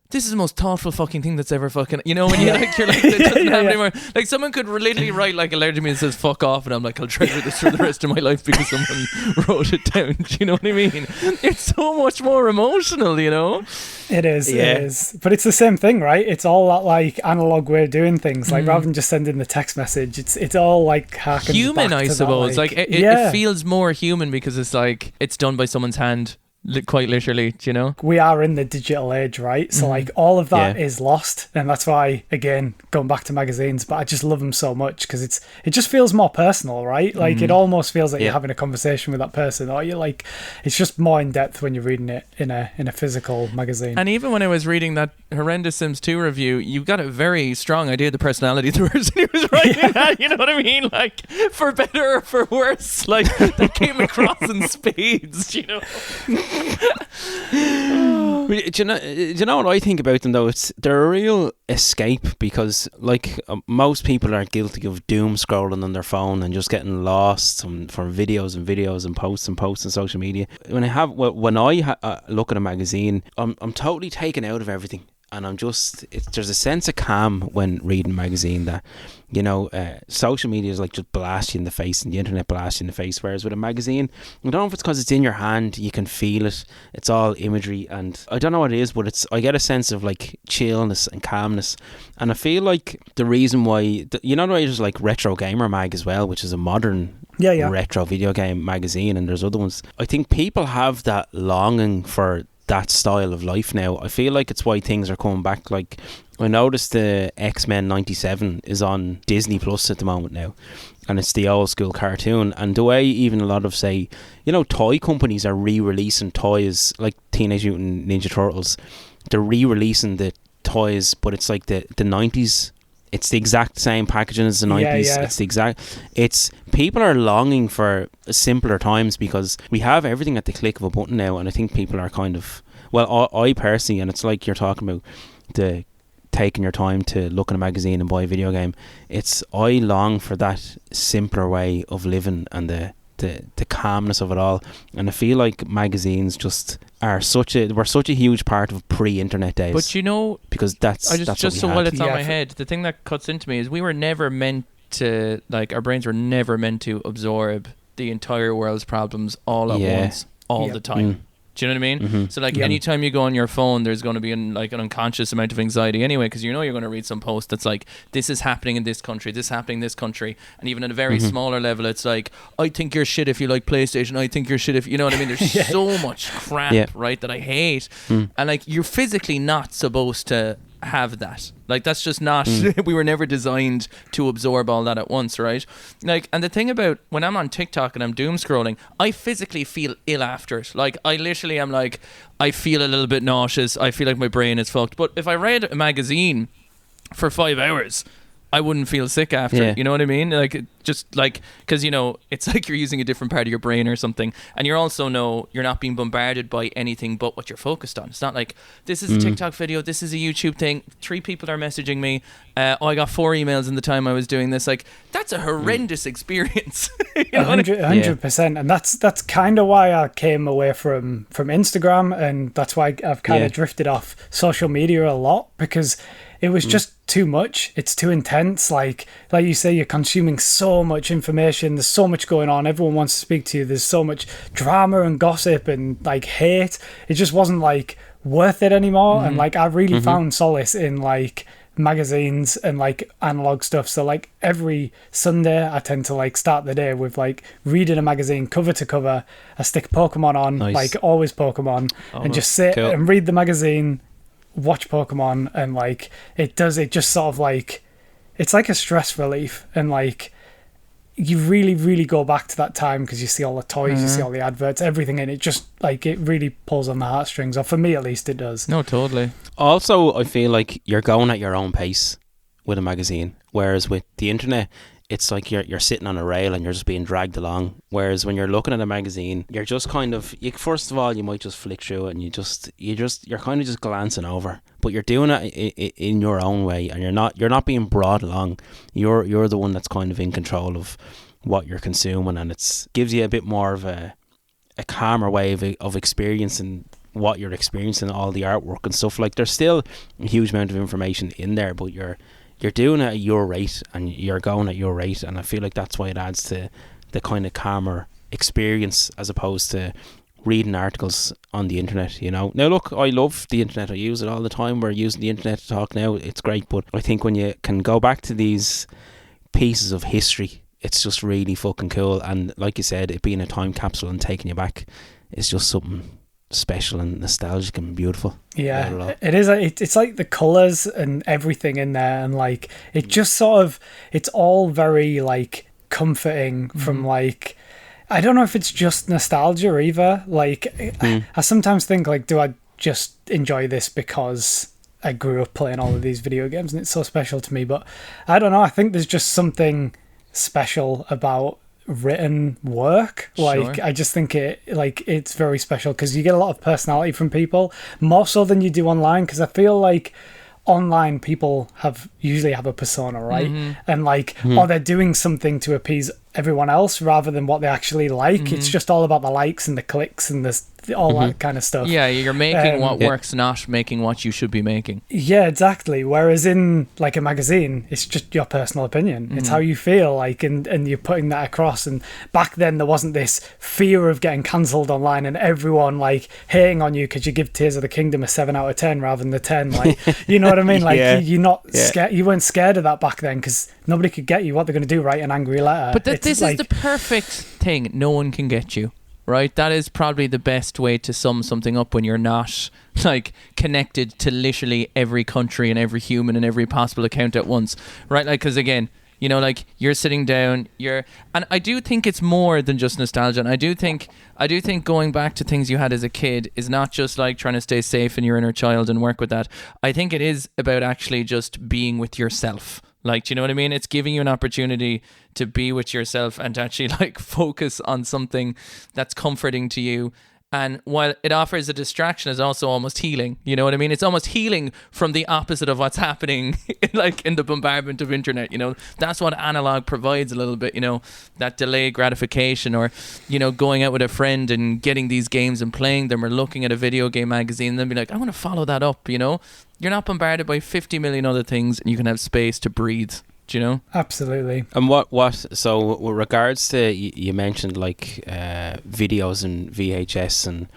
this is the most thoughtful fucking thing that's ever fucking, when you're like, it doesn't happen anymore. Like someone could literally write like a letter to me that says fuck off, and I'm like, I'll treasure this for the rest of my life because someone wrote it down. Do you know what I mean? It's so much more emotional, It is, Yeah. it is. But it's the same thing, right? It's all that like analog way of doing things. Like rather than just sending the text message, it's all like harkens Human, back I to that, suppose. Like it yeah. feels more human because it's like it's done by someone's hand, quite literally. Do you know? We are in the digital age, right? So like all of that Yeah. is lost, and that's why again going back to magazines. But I just love them so much because it just feels more personal, right? Like it almost feels like Yeah. you're having a conversation with that person, or you're like it's just more in depth when you're reading it in a physical magazine. And even when I was reading that horrendous Sims 2 review, you got a very strong idea of the personality of the person who was writing that. You know what I mean? Like, for better or for worse, like that came across in spades. Do you know what I think about them though? They're a real escape because like most people are guilty of doom scrolling on their phone and just getting lost for videos and videos and posts on social media. When I look at a magazine, I'm totally taken out of everything. and there's a sense of calm when reading a magazine that, social media is like just blast you in the face, and the internet blasts you in the face, whereas with a magazine, I don't know if it's because it's in your hand, you can feel it, it's all imagery, and I don't know what it is, but I get a sense of like chillness and calmness. And I feel like the reason why, there's like Retro Gamer Mag as well, which is a modern retro video game magazine, and there's other ones. I think people have that longing for that style of life now. I feel like it's why things are coming back. Like, I noticed the X-Men 97 is on Disney Plus at the moment now, and it's the old school cartoon. And the way even a lot of, say, toy companies are re-releasing toys like Teenage Mutant Ninja Turtles, they're re-releasing the toys, but it's like the 90s. It's the exact same packaging as the 90s. Yeah. It's people are longing for simpler times, because we have everything at the click of a button now, and I think people are kind of, well, I personally, and it's like you're talking about the taking your time to look in a magazine and buy a video game. I long for that simpler way of living and the calmness of it all. And I feel like magazines just were such a huge part of pre-internet days. But because that's so while it's on my head, the thing that cuts into me is we were never meant to, like, our brains were never meant to absorb the entire world's problems all at once, all the time. Do you know what I mean? Mm-hmm. So like anytime you go on your phone, there's going to be an unconscious amount of anxiety anyway, because you're going to read some post that's like, this is happening in this country, this is happening in this country, and even at a very smaller level, it's like, I think you're shit if you like PlayStation, I think you're shit if, you know what I mean? There's so much crap, right, that I hate, and like, you're physically not supposed to have that. Like, that's just not we were never designed to absorb all that at once, right? Like, and the thing about when I'm on TikTok and I'm doom scrolling, I physically feel ill after it. Like, I literally am like, I feel a little bit nauseous, I feel like my brain is fucked. But if I read a magazine for 5 hours, I wouldn't feel sick after it, you know what I mean? Like, just like, because, it's like you're using a different part of your brain or something, and you're also you're not being bombarded by anything but what you're focused on. It's not like, this is a TikTok video, this is a YouTube thing, 3 people are messaging me, I got 4 emails in the time I was doing this. Like, that's a horrendous experience. 100%. And that's kind of why I came away from Instagram, and that's why I've kind of drifted off social media a lot, because it was just too much. It's too intense. Like you say, you're consuming so much information. There's so much going on. Everyone wants to speak to you. There's so much drama and gossip and like hate. It just wasn't like worth it anymore. And like, I really found solace in like magazines and like analog stuff. So like every Sunday I tend to like start the day with like reading a magazine cover to cover. I stick Pokemon on, like always Pokemon, and just sit and read the magazine, watch Pokemon, and like it just sort of like, it's like a stress relief, and like you really, really go back to that time because you see all the toys, you see all the adverts, everything, and it just like, it really pulls on the heartstrings, or for me at least it does. No, totally. Also, I feel like you're going at your own pace with a magazine, whereas with the internet, it's like you're sitting on a rail and you're just being dragged along. Whereas when you're looking at a magazine, you're just kind of, first of all, you might just flick through it and you're kind of just glancing over, but you're doing it in your own way, and you're not being brought along. You're the one that's kind of in control of what you're consuming, and it gives you a bit more of a calmer way of experiencing what you're experiencing, all the artwork and stuff. Like, there's still a huge amount of information in there, but you're doing it at your rate and you're going at your rate, and I feel like that's why it adds to the kind of calmer experience as opposed to reading articles on the internet, Now look, I love the internet, I use it all the time, we're using the internet to talk now, it's great, but I think when you can go back to these pieces of history, it's just really fucking cool. And like you said, it being a time capsule and taking you back is just something special and nostalgic and beautiful. Yeah, it is. It's like the colours and everything in there, and like it just sort of, it's all very like comforting from like, I don't know if it's just nostalgia either. Like I sometimes think like, do I just enjoy this because I grew up playing all of these video games and it's so special to me? But I don't know, I think there's just something special about written work. Like, I just think it's very special because you get a lot of personality from people, more so than you do online, because I feel like online people usually have a persona, right? And like, or they're doing something to appease everyone else rather than what they actually like. Mm-hmm. It's just all about the likes and the clicks and all that kind of stuff. Yeah, you're making what works, not making what you should be making. Yeah, exactly. Whereas in like a magazine, it's just your personal opinion. It's how you feel, like, and you're putting that across. And back then there wasn't this fear of getting cancelled online and everyone like hating on you because you give Tears of the Kingdom a 7 out of 10 rather than the 10. Like, you know what I mean? Like, you're not scared. You weren't scared of that back then because nobody could get you. What they're going to do, write an angry letter. But this is the perfect thing. No one can get you. Right, that is probably the best way to sum something up when you're not like connected to literally every country and every human and every possible account at once. Right, like, because again, you know, like, you're sitting down, and I do think it's more than just nostalgia. And I do think going back to things you had as a kid is not just like trying to stay safe in your inner child and work with that. I think it is about actually just being with yourself. Like, do you know what I mean? It's giving you an opportunity to be with yourself and to actually like focus on something that's comforting to you. And while it offers a distraction, it's also almost healing. You know what I mean? It's almost healing from the opposite of what's happening like in the bombardment of internet. You know, that's what analog provides a little bit, you know, that delayed gratification, or, you know, going out with a friend and getting these games and playing them, or looking at a video game magazine and then be like, I want to follow that up, you know? You're not bombarded by 50 million other things, and you can have space to breathe. Do you know? Absolutely. And so with regards to, you mentioned like videos and VHS and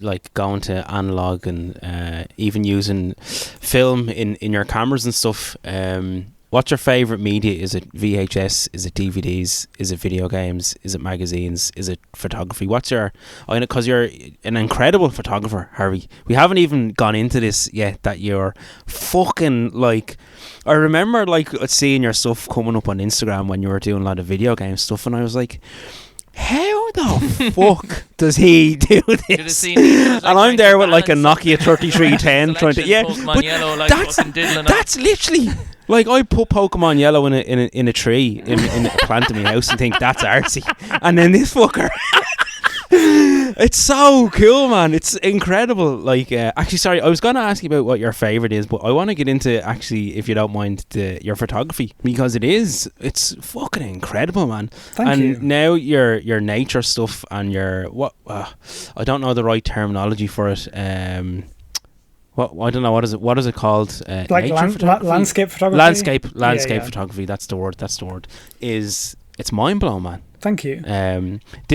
like going to analog and even using film in your cameras and stuff. What's your favourite media? Is it VHS? Is it DVDs? Is it video games? Is it magazines? Is it photography? What's your... Because you're an incredible photographer, Harvey. We haven't even gone into this yet, that you're fucking like... I remember like seeing your stuff coming up on Instagram when you were doing a lot of video game stuff, and I was like, how the fuck does he do this? And I'm there with like a Nokia 3310 trying to... Yeah, but Yellow, like, that's literally... Like, I put Pokemon Yellow in a tree in a plant in my house and think that's artsy. And then this fucker... It's so cool, man. It's incredible. Like, actually, sorry, I was going to ask you about what your favourite is, but I want to get into, actually, if you don't mind, your photography, because it's fucking incredible, man. Thank you. And now your nature stuff and your... I don't know the right terminology for it. I don't know, what is it called? Like landscape photography. Landscape photography. That's the word. It's mind blowing, man. Thank you.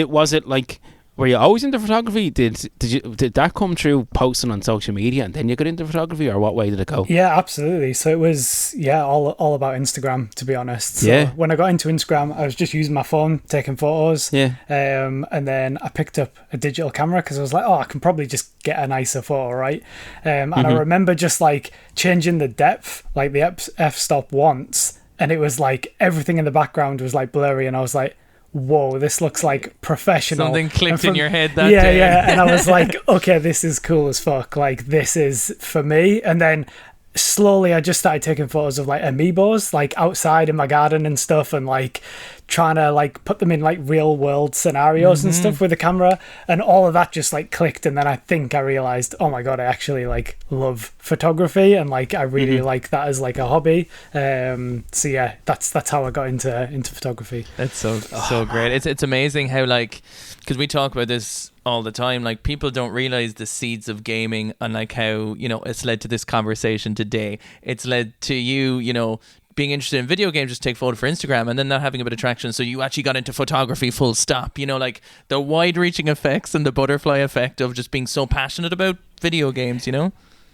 Was it like, were you always into photography? Did that come through posting on social media and then you got into photography, or what way did it go? Yeah, absolutely. So it was all about Instagram, to be honest. So when I got into Instagram, I was just using my phone, taking photos. Yeah. And then I picked up a digital camera because I was like, I can probably just get a nicer photo, right? And I remember just like changing the depth, like the f-stop once, and it was like everything in the background was like blurry, and I was like, whoa, this looks like professional. Something clicked in your head that day. Yeah, and I was like, okay, this is cool as fuck. Like, this is for me. And then slowly I just started taking photos of like amiibos, like outside in my garden and stuff, and like trying to like put them in like real world scenarios and stuff with the camera, and all of that just like clicked. And then I think I realized, oh my god, I actually like love photography, and like I really like that as like a hobby. So yeah, that's how I got into photography. That's so great. It's amazing how, like, because we talk about this all the time, like, people don't realize the seeds of gaming, and like how, you know, it's led to this conversation today. It's led to you know, being interested in video games, just take photo for Instagram, and then not having a bit of traction, so you actually got into photography full stop. You know, like the wide-reaching effects and the butterfly effect of just being so passionate about video games, you know?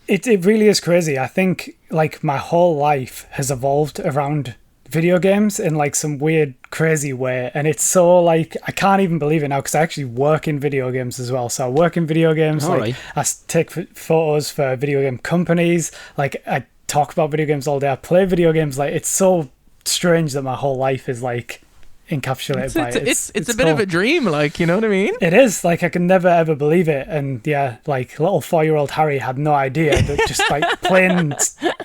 It really is crazy. I think like my whole life has evolved around video games in like some weird crazy way, and it's so like I can't even believe it now, because I actually work in video games as well. So I work in video games. I take photos for video game companies, like I talk about video games all day, I play video games. Like, it's so strange that my whole life is like encapsulated by it. It's a bit of a dream, like, you know what I mean? It is. Like, I can never ever believe it. And yeah, like little 4-year-old Harry had no idea that just like playing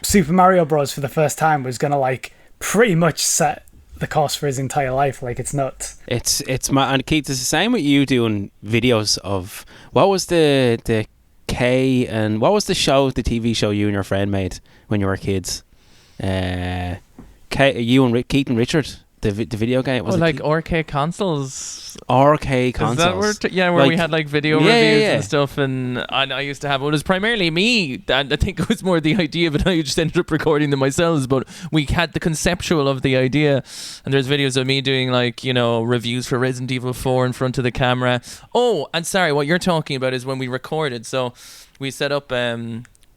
Super Mario Bros for the first time was gonna like pretty much set the course for his entire life. Like, it's nuts. It's and Keith, it's the same with you doing videos of, what was the K, and what was the TV show you and your friend made when you were kids? Keith and Richard, the video game was like arcade consoles. Arcade consoles. Is that where Like- we had like video Yeah, reviews yeah. and stuff, and I used to have. It was primarily me, and I think it was more the idea, but I just ended up recording them myself. But we had the conceptual of the idea, and there's videos of me doing like reviews for Resident Evil 4 in front of the camera. Oh, and sorry, what you're talking about is when we recorded. So we set up.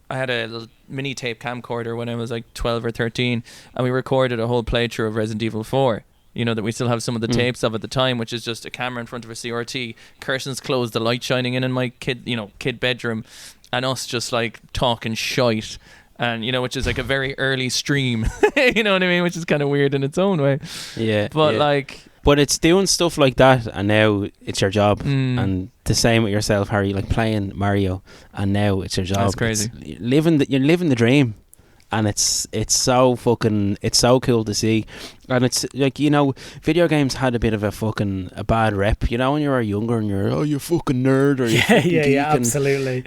I had a little mini tape camcorder when I was like 12 or 13, and we recorded a whole playthrough of Resident Evil 4. That we still have some of the tapes of at the time, which is just a camera in front of a CRT, curtains closed, the light shining in my kid bedroom, and us just like talking shite, and which is like a very early stream, you know what I mean, which is kind of weird in its own way. Yeah. But yeah. like, But it's doing stuff like that, and now it's your job. And the same with yourself, Harry, like playing Mario, and now it's your job. That's crazy. You're living the dream, and it's so cool to see. And it's like, video games had a bit of a bad rep, when you were younger, and you fucking nerd, or you fucking geek, absolutely.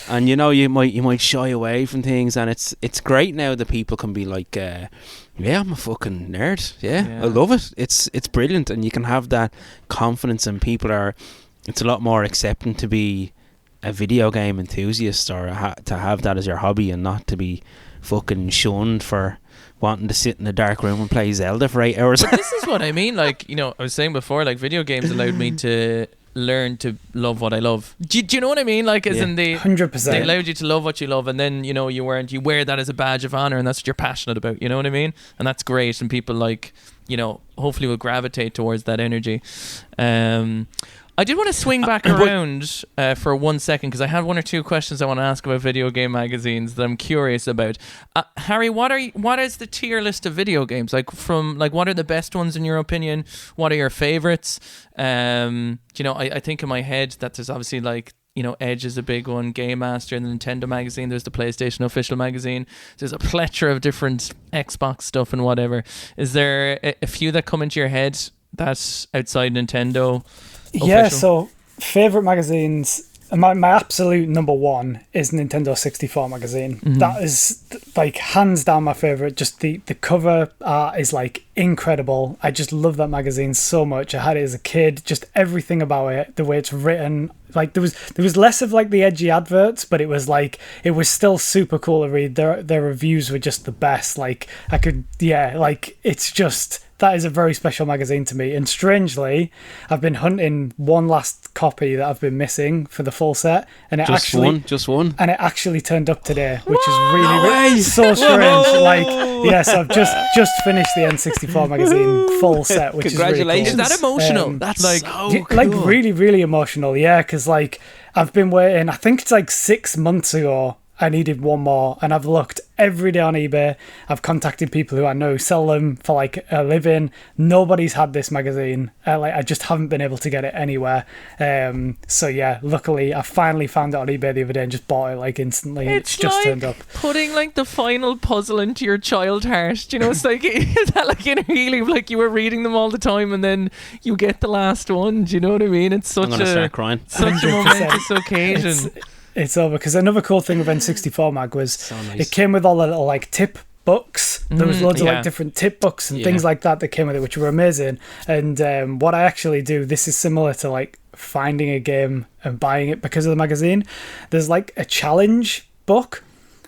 And you might shy away from things, and it's great now that people can be like, yeah, I'm a fucking nerd. Yeah, I love it. It's brilliant, and you can have that confidence, and it's a lot more accepting to be a video game enthusiast, or to have that as your hobby, and not to be fucking shunned for wanting to sit in a dark room and play Zelda for 8 hours. But this is what I mean. Like, I was saying before, like video games allowed me to learn to love what I love. Do you know what I mean? Like, as in 100%. They allowed you to love what you love, and then you wear that as a badge of honor, and that's what you're passionate about. You know what I mean? And that's great, and people hopefully will gravitate towards that energy. I did want to swing back around for 1 second, because I had one or two questions I want to ask about video game magazines that I'm curious about. Harry, what is the tier list of video games? Like, what are the best ones in your opinion? What are your favorites? I think in my head that there's obviously like, Edge is a big one, Game Master, and the Nintendo magazine. There's the PlayStation official magazine. There's a plethora of different Xbox stuff and whatever. Is there a few that come into your head that's outside Nintendo? Yeah, official? so favorite magazines, my absolute number one is Nintendo 64 magazine. That is like hands down my favorite. Just the cover art is like incredible. I just love that magazine so much. I had it as a kid, just everything about it, the way it's written. Like there was less of like the edgy adverts, but it was still super cool to read. Their reviews were just the best. Like it's just, that is a very special magazine to me. And strangely, I've been hunting one last copy that I've been missing for the full set, and it just one, and it actually turned up today, which is really so strange. Like, yes, I've just finished the N64 magazine full set, which is really cool. Is that emotional? That's like so cool. Like really, really emotional. Yeah, because like I've been waiting. I think it's like 6 months ago. I needed one more, and I've looked every day on eBay. I've contacted people who I know sell them for like a living. Nobody's had this magazine. I just haven't been able to get it anywhere. So yeah, luckily I finally found it on eBay the other day and just bought it like instantly. It's just like turned up. Putting like the final puzzle into your child heart. It's like, is that like inner healing? Like you were reading them all the time, and then you get the last one. Do you know what I mean? It's such I'm gonna start crying. Such a momentous occasion. It's over, because another cool thing with N64 mag was So nice. it came with all the little like tip books. There was loads of like different tip books and things like that came with it, which were amazing. And what I actually do, this is similar to like finding a game and buying it because of the magazine. There's like a challenge book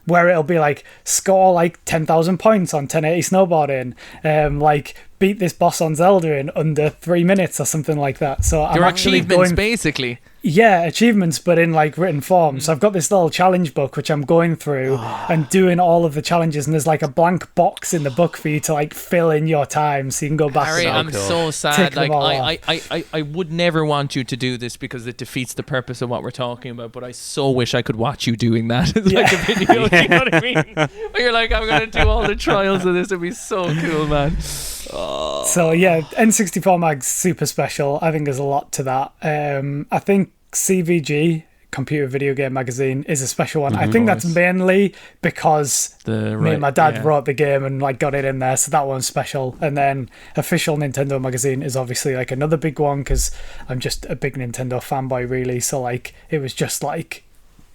where it'll be like score like 10,000 points on 1080 snowboarding, like beat this boss on Zelda in under 3 minutes or something like that. So I'm actually achievements basically. Yeah, achievements, but in like written form. So I've got this little challenge book which I'm going through and doing all of the challenges, and there's like a blank box in the book for you to like fill in your time, so you can go back. Harry, and I'm so sad. Like off. I would never want you to do this because it defeats the purpose of what we're talking about. But I so wish I could watch you doing that as like a video. You know what I mean? Where you're like, I'm gonna do all the trials of this. It'd be so cool, man. So yeah, N64 mag's super special. I think there's a lot to that. I think CVG, Computer Video Game Magazine, is a special one. I think that's mainly because me and my dad wrote the game and like got it in there, so that one's special. And then Official Nintendo Magazine is obviously like another big one, because I'm just a big Nintendo fanboy, really. So like it was just like,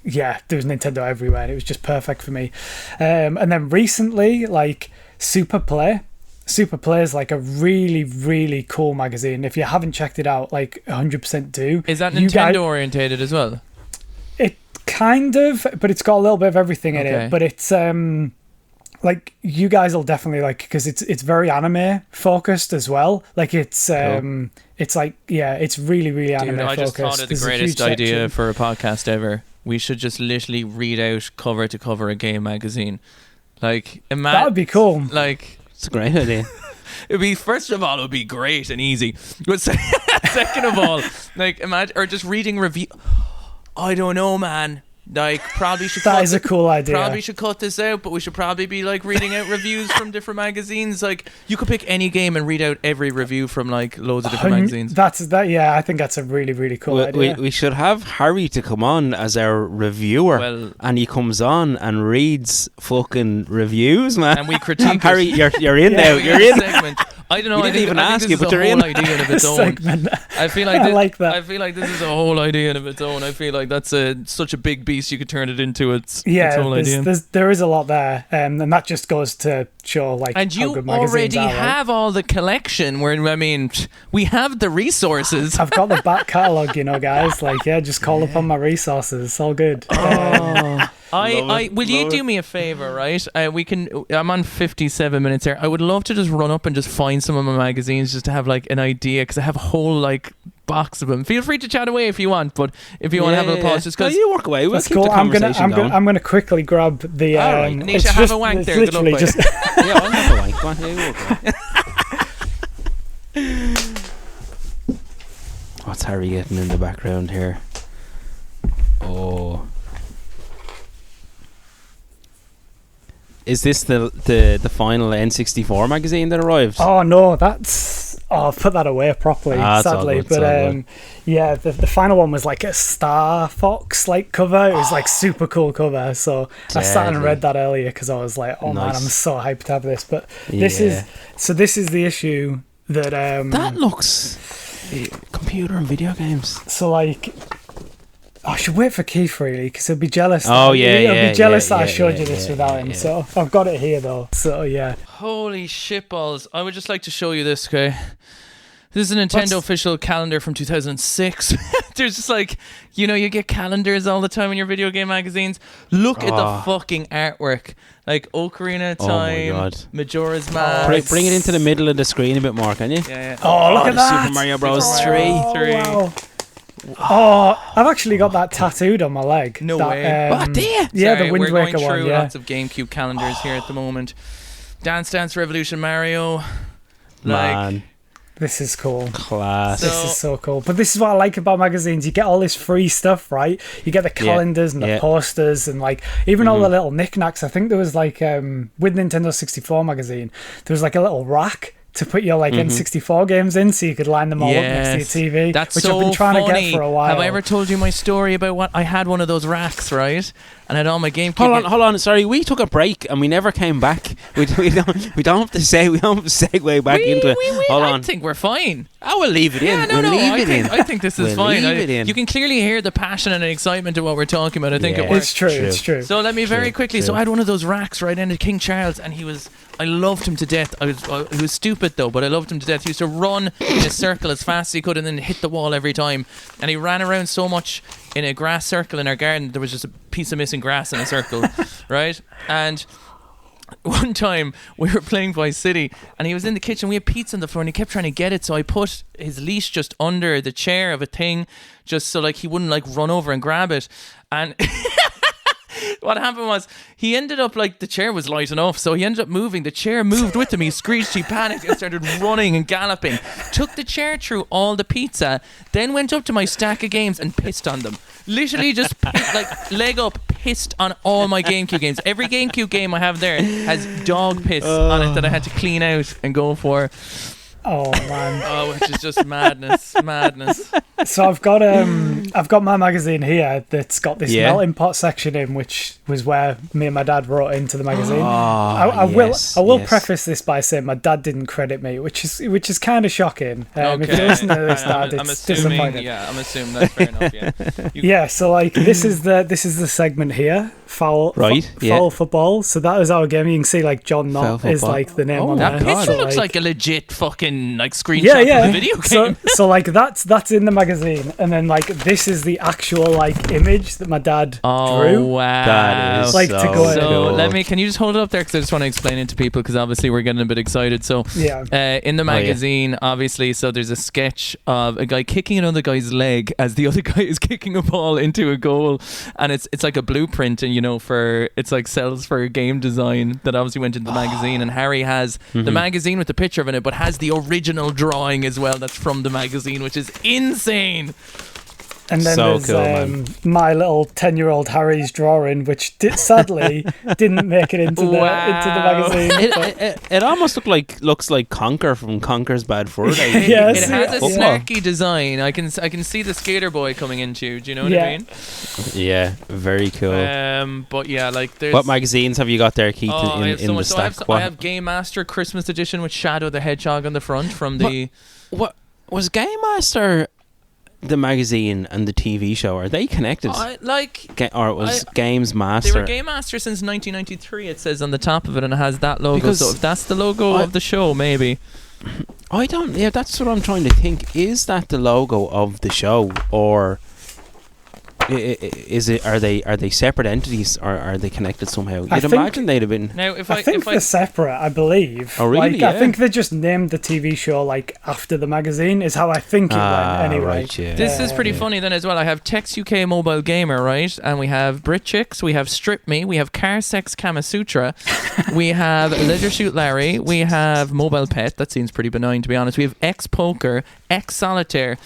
yeah, there was Nintendo everywhere, and it was just perfect for me. And then recently, like Super Play. Super Play is like a really, really cool magazine. If you haven't checked it out, like 100% do. Is that Nintendo orientated as well? It kind of, but it's got a little bit of everything in Okay. it. But it's like you guys will definitely like, because it's very anime focused as well. Like it's like, yeah, it's really, really anime Dude, I focused. just thought of the There's a greatest huge idea section. for a podcast ever. We should just literally read out cover to cover a game magazine. Like, That would be cool. Like, It's a great idea. it'd be, first of all, it would be great and easy. But second of all, like, imagine, or just reading review. I don't know, man. Like, probably should. That is a cool idea. Probably should cut this out, but we should probably be like reading out reviews from different magazines. Like, you could pick any game and read out every review from like loads of different magazines. Yeah, I think that's a really, really cool idea. We should have Harry to come on as our reviewer, Well- and he comes on and reads fucking reviews, man. And we critique Harry, you're in now. We You're have a in. segment. I don't know. We I didn't think, even I think ask this you, is but a you're whole in. idea of its own. Segment. I feel like I like that. I feel like this is a whole idea of its own. I feel like that's such a big beast. You could turn it into its whole idea. There is a lot there, and that just goes to show like And how you good magazines already are, right? have all the collection. Where I mean, we have the resources. I've got the back catalogue, guys. Like, yeah, just call upon my resources. It's all good. Will you do me a favor, right? I'm on 57 minutes here. I would love to just run up and just find some of my magazines just to have like an idea, because I have a whole like box of them. Feel free to chat away if you want, but if you want to have a little pause, just No, because you work away. We'll That's keep cool. the conversation going. I'm gonna quickly grab the. All right. Nisha, it's have just- a wank it's there. Good luck, literally mate. just Yeah, I'll have a wank. Go on, yeah, you work away. What's Harry getting in the background here? Oh. Is this the final N64 magazine that arrived? Oh no, I've put that away properly, It's all sadly. good, it's all But good. yeah, the final one was like a Star Fox like cover. It was like super cool cover. So I sat and Deadly. read that earlier because I was like, oh man, Nice. I'm so hyped to have this. But Yeah. this is the issue that That looks computer and video games. so like. I should wait for Keith really, because he'll be jealous. Oh, yeah, he'll yeah, be jealous yeah, that I yeah, showed yeah, you this yeah, without yeah, him. yeah. So I've got it here though. So yeah. Holy shitballs. I would just like to show you this, okay? This is a Nintendo What's- official calendar from 2006. There's just like, you get calendars all the time in your video game magazines. Look at the fucking artwork. Like Ocarina of Oh my Time, God. Majora's Mask. Bring it into the middle of the screen a bit more, can you? Yeah. Oh, look at the that! Super Mario Bros. Super 3. Mario. Three. Wow. Oh, I've actually got that tattooed on my leg. No That, way. Oh, dear. Yeah, Sorry, the Wind we're going Waker through one. Yeah. lots of GameCube calendars here at the moment. Dance Dance Revolution Mario. Like, Man, This is cool. class. So- This is so cool. But this is what I like about magazines. You get all this free stuff, right? You get the calendars and the yeah. posters and like even all the little knickknacks. I think there was like with Nintendo 64 magazine, there was like a little rack to put your like N64 games in, so you could line them all up next to your TV. That's which so I've been trying to funny. get for a while. Have I ever told you my story about what I had one of those racks, right? And I had all my GameCube. Hold on. Sorry, we took a break and we never came back. We don't have to say. We don't have to segue back into it. Hold I on. think we're fine. I will leave it Yeah, in. no, we'll no. leave I it think, in. I think this is We'll fine. leave it in. You can clearly hear the passion and excitement of what we're talking about. I think Yeah. it works. It's true. It's true. So let me very True, quickly. So true. I had one of those racks right into King Charles, and I loved him to death. He was stupid though, but I loved him to death. He used to run in a circle as fast as he could, and then hit the wall every time. And he ran around so much in a grass circle in our garden. There was just a piece of missing grass in a circle, right? And one time we were playing Vice City and he was in the kitchen. We had pizza on the floor and he kept trying to get it, so I put his leash just under the chair of a thing, just so like he wouldn't like run over and grab it. And what happened was he ended up like the chair was light enough, so he ended up moving. The chair moved with him. He screeched, he panicked and started running and galloping. Took the chair through all the pizza, then went up to my stack of games and pissed on them. Literally just like leg up, pissed on all my GameCube games. Every GameCube game I have there has dog piss on it that I had to clean out and go for. Oh man. Oh, which is just madness. So I've got I've got my magazine here that's got this melting pot section in, which was where me and my dad wrote into the magazine. I will preface this by saying my dad didn't credit me, which is kind of shocking. If you listen to this, Dad, it's disappointing. Yeah, I'm assuming that's fair enough. Yeah. So like this is the segment here, foul football. So that is our game. You can see like John Knott is like the name on that there. picture looks like a legit fucking like screenshot of the video game. So like that's in the magazine, and then like this is the actual like image that my dad drew. Wow, that is like so to go cool. Can you just hold it up there, because I just want to explain it to people, because obviously we're getting a bit excited. So in the magazine, obviously, so there's a sketch of a guy kicking another guy's leg as the other guy is kicking a ball into a goal, and it's like a blueprint, and it's like cells for game design that obviously went into the magazine, and Harry has the magazine with the picture of it, but has the original drawing as well that's from the magazine, which is insane. And then there's my little 10-year-old Harry's drawing, which sadly didn't make it into the magazine. It almost looks like Conker from Conker's Bad Fur Day. Yes, it has a snarky design. I can see the skater boy coming into you. Do you know what I mean? Yeah, very cool. But yeah, like there's... What magazines have you got there, Keith, in the stack? I have Game Master Christmas Edition with Shadow the Hedgehog on the front from the... What was Game Master... The magazine and the TV show, are they connected? Or it was Games Master? They were Game Master since 1993, it says on the top of it, and it has that logo. So if that's the logo of the show, maybe. I don't... Yeah, that's what I'm trying to think. Is that the logo of the show, or... Is it? Are they separate entities, or are they connected somehow? You'd imagine they'd have been. Now, I think they're separate. I believe. Oh really? I think they just named the TV show like after the magazine. Is how I think it went. Anyway, right, yeah. This is pretty funny then as well. I have Tex UK Mobile Gamer, right, and we have Brit Chicks, we have Strip Me, we have Car Sex Kama Sutra, we have Leisure Shoot Larry, we have Mobile Pet. That seems pretty benign, to be honest. We have X Poker, X Solitaire.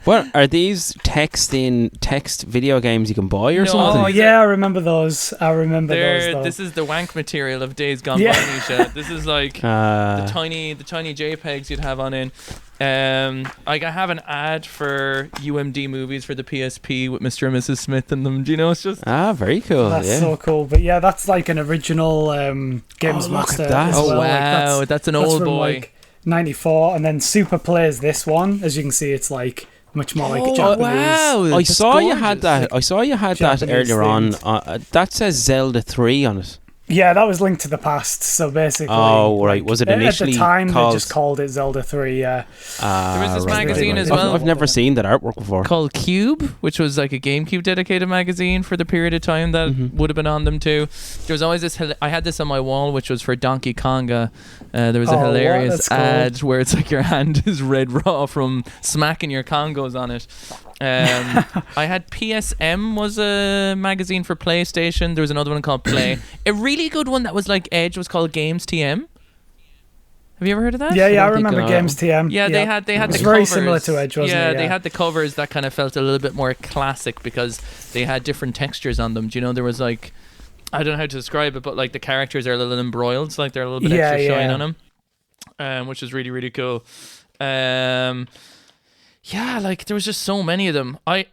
What are these text video games you can buy or something? Oh yeah, I remember those. Those. This is the wank material of days gone by, Nisha. This is like the tiny JPEGs you'd have on in. I have an ad for UMD movies for the PSP with Mr. and Mrs. Smith in them. Do you know? It's just very cool. That's so cool. But yeah, that's like an original Games Master. Look at that. Oh wow, that's an old boy. Like 94, and then Super plays this one. As you can see, it's like much more like a Japanese. Wow, I saw you had that. I saw you had that earlier on. That says Zelda 3 on it. Yeah, that was Link to the Past. So basically, right. Was it initially at the time they just called it Zelda 3? Yeah. There was this magazine as well. I've never seen that artwork before. Called Cube, which was like a GameCube dedicated magazine for the period of time that would have been on them too. There was always this. I had this on my wall, which was for Donkey Konga. There was a hilarious ad where it's like your hand is red raw from smacking your Congos on it. I had PSM was a magazine for PlayStation. There was another one called Play. A really good one that was like Edge was called Games TM. Have you ever heard of that? Yeah, I remember Games TM. Yeah, they had the covers. Very similar to Edge, wasn't it? Yeah, they had the covers that kind of felt a little bit more classic because they had different textures on them. Do you know, there was like, I don't know how to describe it, but like the characters are a little embroiled, so like they're a little bit extra shine on them, which is really, really cool. Yeah, like there was just so many of them. I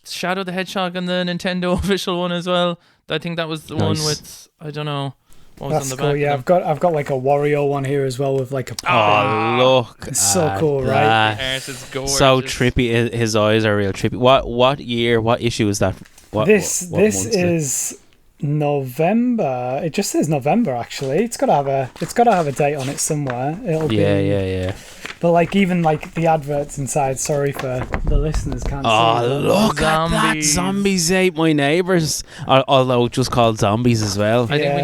Shadow the Hedgehog on the Nintendo official one as well. I think that was the one with, I don't know what was on the back. Yeah, I've got like a Wario one here as well with like a look, it's so cool, right? It's gorgeous. So trippy. His eyes are real trippy. What year? What issue is that? This is November. It just says November. Actually, it's got to have a date on it somewhere. It'll be. Yeah. But like even like the adverts inside. Sorry for the listeners can't see. Oh, look at that! Zombies ate my neighbours. Although just called zombies as well. I think we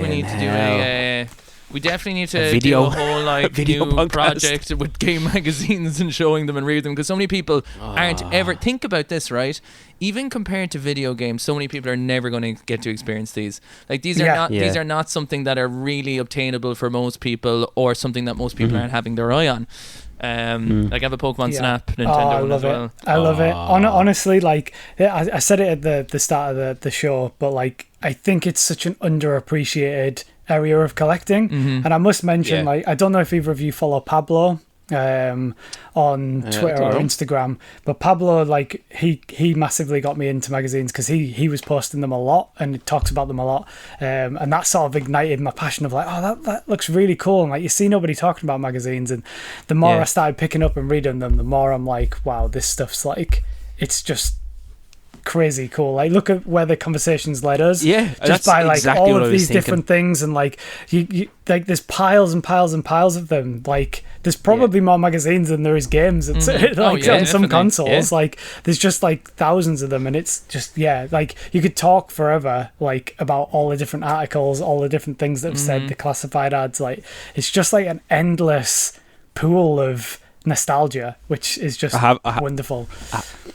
need to do a. We definitely need to do a whole like new project with game magazines and showing them and read them, because so many people aren't ever. Think about this, right? Even compared to video games, so many people are never going to get to experience these. Like these are not something that are really obtainable for most people, or something that most people aren't having their eye on. Like I have a Pokemon Snap Nintendo one as well. I love it. Honestly, like I said it at the start of the show, but like I think it's such an underappreciated area of collecting. And I must mention, like, I don't know if either of you follow Pablo on Twitter or Instagram. But Pablo, like he massively got me into magazines because he was posting them a lot and talks about them a lot, and that sort of ignited my passion of like, oh, that looks really cool. And like you see nobody talking about magazines, and the more I started picking up and reading them, the more I'm like, wow, this stuff's like, it's just crazy cool. Like look at where the conversations led us, just by like exactly all of these different things, and like you like there's piles and piles and piles of them. Like there's probably more magazines than there is games. It's like on some consoles, like there's just like thousands of them, and it's just like you could talk forever like about all the different articles, all the different things that have said, the classified ads. Like it's just like an endless pool of nostalgia, which is just wonderful.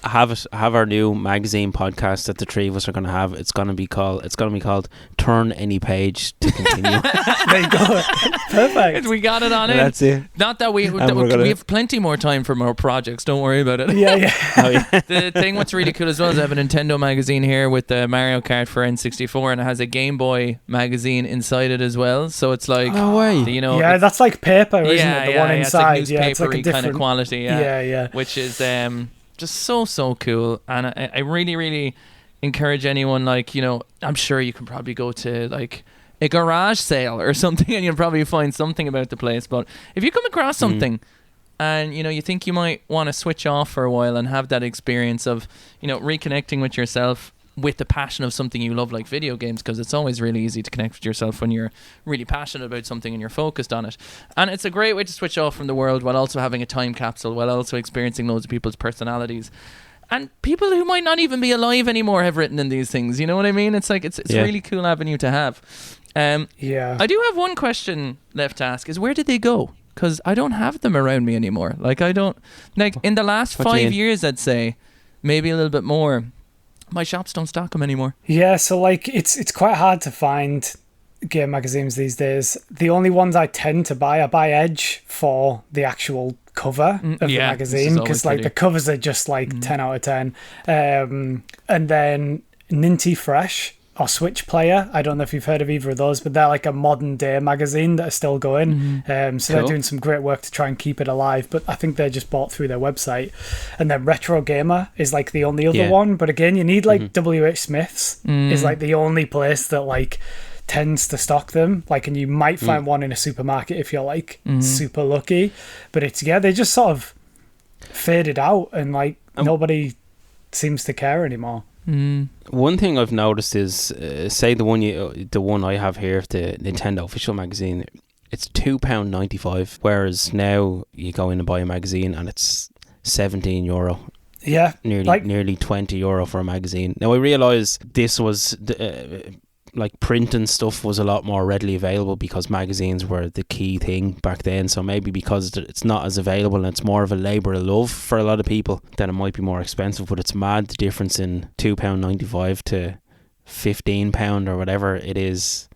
I have our new magazine podcast that the three of us are going to have. It's going to be called Turn Any Page to Continue. There you go. Perfect. We got it on it. That's it. Not that we have plenty more time for more projects. Don't worry about it. Yeah. The thing what's really cool as well is I have a Nintendo magazine here with the Mario Kart for N64, and it has a Game Boy magazine inside it as well. So it's like, no way. You know, that's like paper, isn't it? The one inside. It's like newspapery it's like kind of quality. Yeah. Which is just so cool, and I really, really encourage anyone, like, you know, I'm sure you can probably go to like a garage sale or something and you'll probably find something about the place, but if you come across something and, you know, you think you might want to switch off for a while and have that experience of, you know, reconnecting with yourself with the passion of something you love, like video games, because it's always really easy to connect with yourself when you're really passionate about something and you're focused on it. And it's a great way to switch off from the world while also having a time capsule, while also experiencing loads of people's personalities. And people who might not even be alive anymore have written in these things, you know what I mean? It's like, it's a really cool avenue to have. I do have one question left to ask, is where did they go? Because I don't have them around me anymore. Like, I don't, like, in the last 5 years, I'd say, maybe a little bit more, my shops don't stock them anymore. Yeah, so like it's quite hard to find game magazines these days. The only ones I tend to buy, I buy Edge for the actual cover of the magazine, because like the covers are just like 10 out of 10. And then Ninty Fresh or Switch Player, I don't know if you've heard of either of those, but they're like a modern day magazine that are still going. So they're doing some great work to try and keep it alive, but I think they're just bought through their website. And then Retro Gamer is like the only other one, but again, you need like WH Smith's is like the only place that like tends to stock them, like, and you might find one in a supermarket if you're like super lucky, but it's they just sort of faded out, and like nobody seems to care anymore. One thing I've noticed is, say the one I have here, the Nintendo official magazine, it's £2.95, whereas now you go in and buy a magazine and it's €17. Yeah, nearly €20 for a magazine. Now I realise this was like print and stuff was a lot more readily available because magazines were the key thing back then, so maybe because it's not as available and it's more of a labour of love for a lot of people, then it might be more expensive. But it's mad the difference in £2.95 to £15 or whatever it is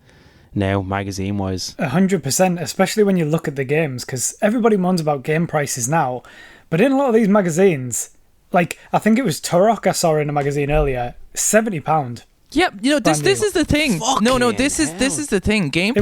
now magazine wise. 100%, especially when you look at the games, because everybody moans about game prices now, but in a lot of these magazines, like I think it was Turok I saw in a magazine earlier, £70. Yeah, you know, this is the thing. This is the thing. Game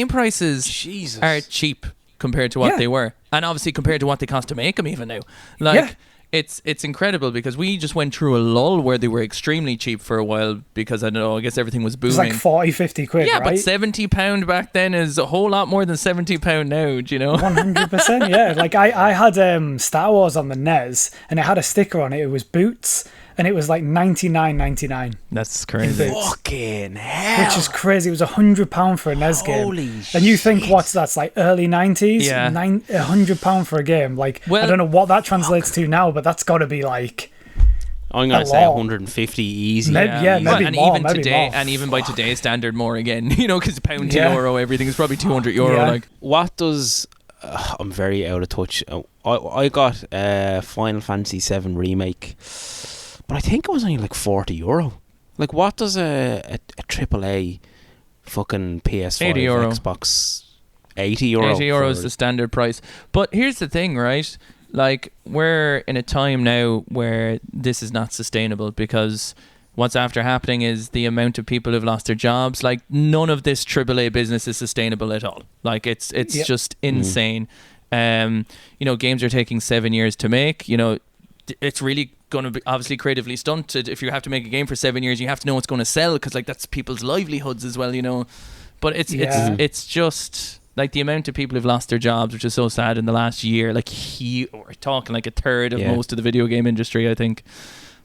prices Jesus. are cheap compared to what they were, and obviously compared to what they cost to make them even now. Like it's incredible, because we just went through a lull where they were extremely cheap for a while, because I don't know, I guess everything was booming. It was like 40-50 quid, yeah, right? but £70 back then is a whole lot more than £70 now, do you know? 100%, yeah. Like I had Star Wars on the NES, and it had a sticker on it. It was Boots, and it was like $99.99. That's crazy. Fucking hell. Which is crazy. It was £100 for a NES game. Holy shit. And you think, that's like early 90s? Yeah. £100 for a game. Like, I don't know what that translates to now, but that's got to be like, I'm going to say 150 easy. Maybe and more, even maybe today, more. and even by today's standard, more again. You know, because pound to euro, everything is probably €200. Like, what does? I'm very out of touch. I got Final Fantasy VII Remake, but I think it was only like €40. Like, what does a AAA fucking PS5 Xbox? €80. €80 is the standard price. But here's the thing, right? Like, we're in a time now where this is not sustainable, because what's after happening is the amount of people who've lost their jobs. Like, none of this AAA business is sustainable at all. Like, it's just insane. Games are taking 7 years to make. It's really going to be obviously creatively stunted. If you have to make a game for 7 years, you have to know what's going to sell, because like that's people's livelihoods as well. But it's just like the amount of people who've lost their jobs, which is so sad in the last year. Like we're talking like a third of most of the video game industry, I think.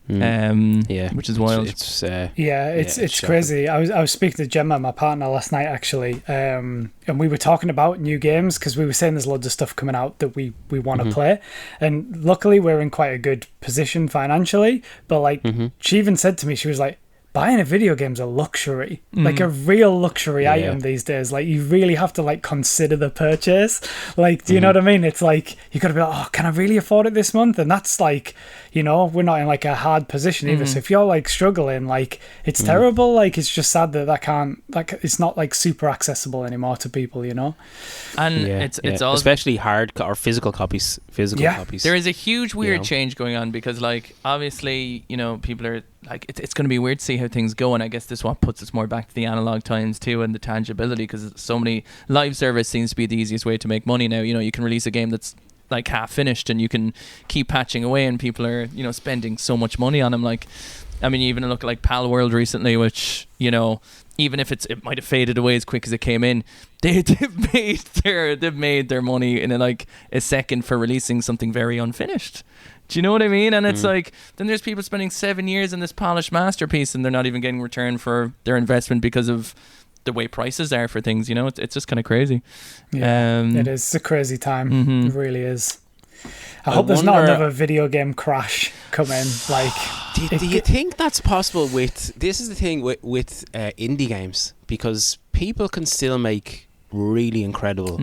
Which is wild. It's crazy. I was speaking to Gemma, my partner, last night actually, and we were talking about new games, because we were saying there's loads of stuff coming out that we want to play, and luckily we're in quite a good position financially, but like she even said to me, she was like, buying a video game's a luxury, like a real luxury item these days. Like you really have to like consider the purchase. Like, do you know what I mean? It's like you got to be like, oh, can I really afford it this month? And that's like, we're not in like a hard position either. So if you're like struggling, like it's terrible. Like it's just sad that can't, like it's not like super accessible anymore to people. And it's all, especially hard or physical copies. Copies. There is a huge weird change going on, because like obviously people are like, it's going to be weird to see how things go, and I guess this is what puts us more back to the analog times too, and the tangibility, because so many live service seems to be the easiest way to make money now. You can release a game that's like half finished and you can keep patching away, and people are spending so much money on them. Like, I mean, you even look at like Pal World recently, which even if it might have faded away as quick as it came in, they've made their money in a second for releasing something very unfinished. Do you know what I mean? And it's like, then there's people spending 7 years in this polished masterpiece, and they're not even getting return for their investment because of the way prices are for things. It's just kind of crazy. Yeah, it is. It's a crazy time. It really is. I hope there's not another video game crash coming. Like, do you think that's possible this is the thing with indie games, because people can still make really incredible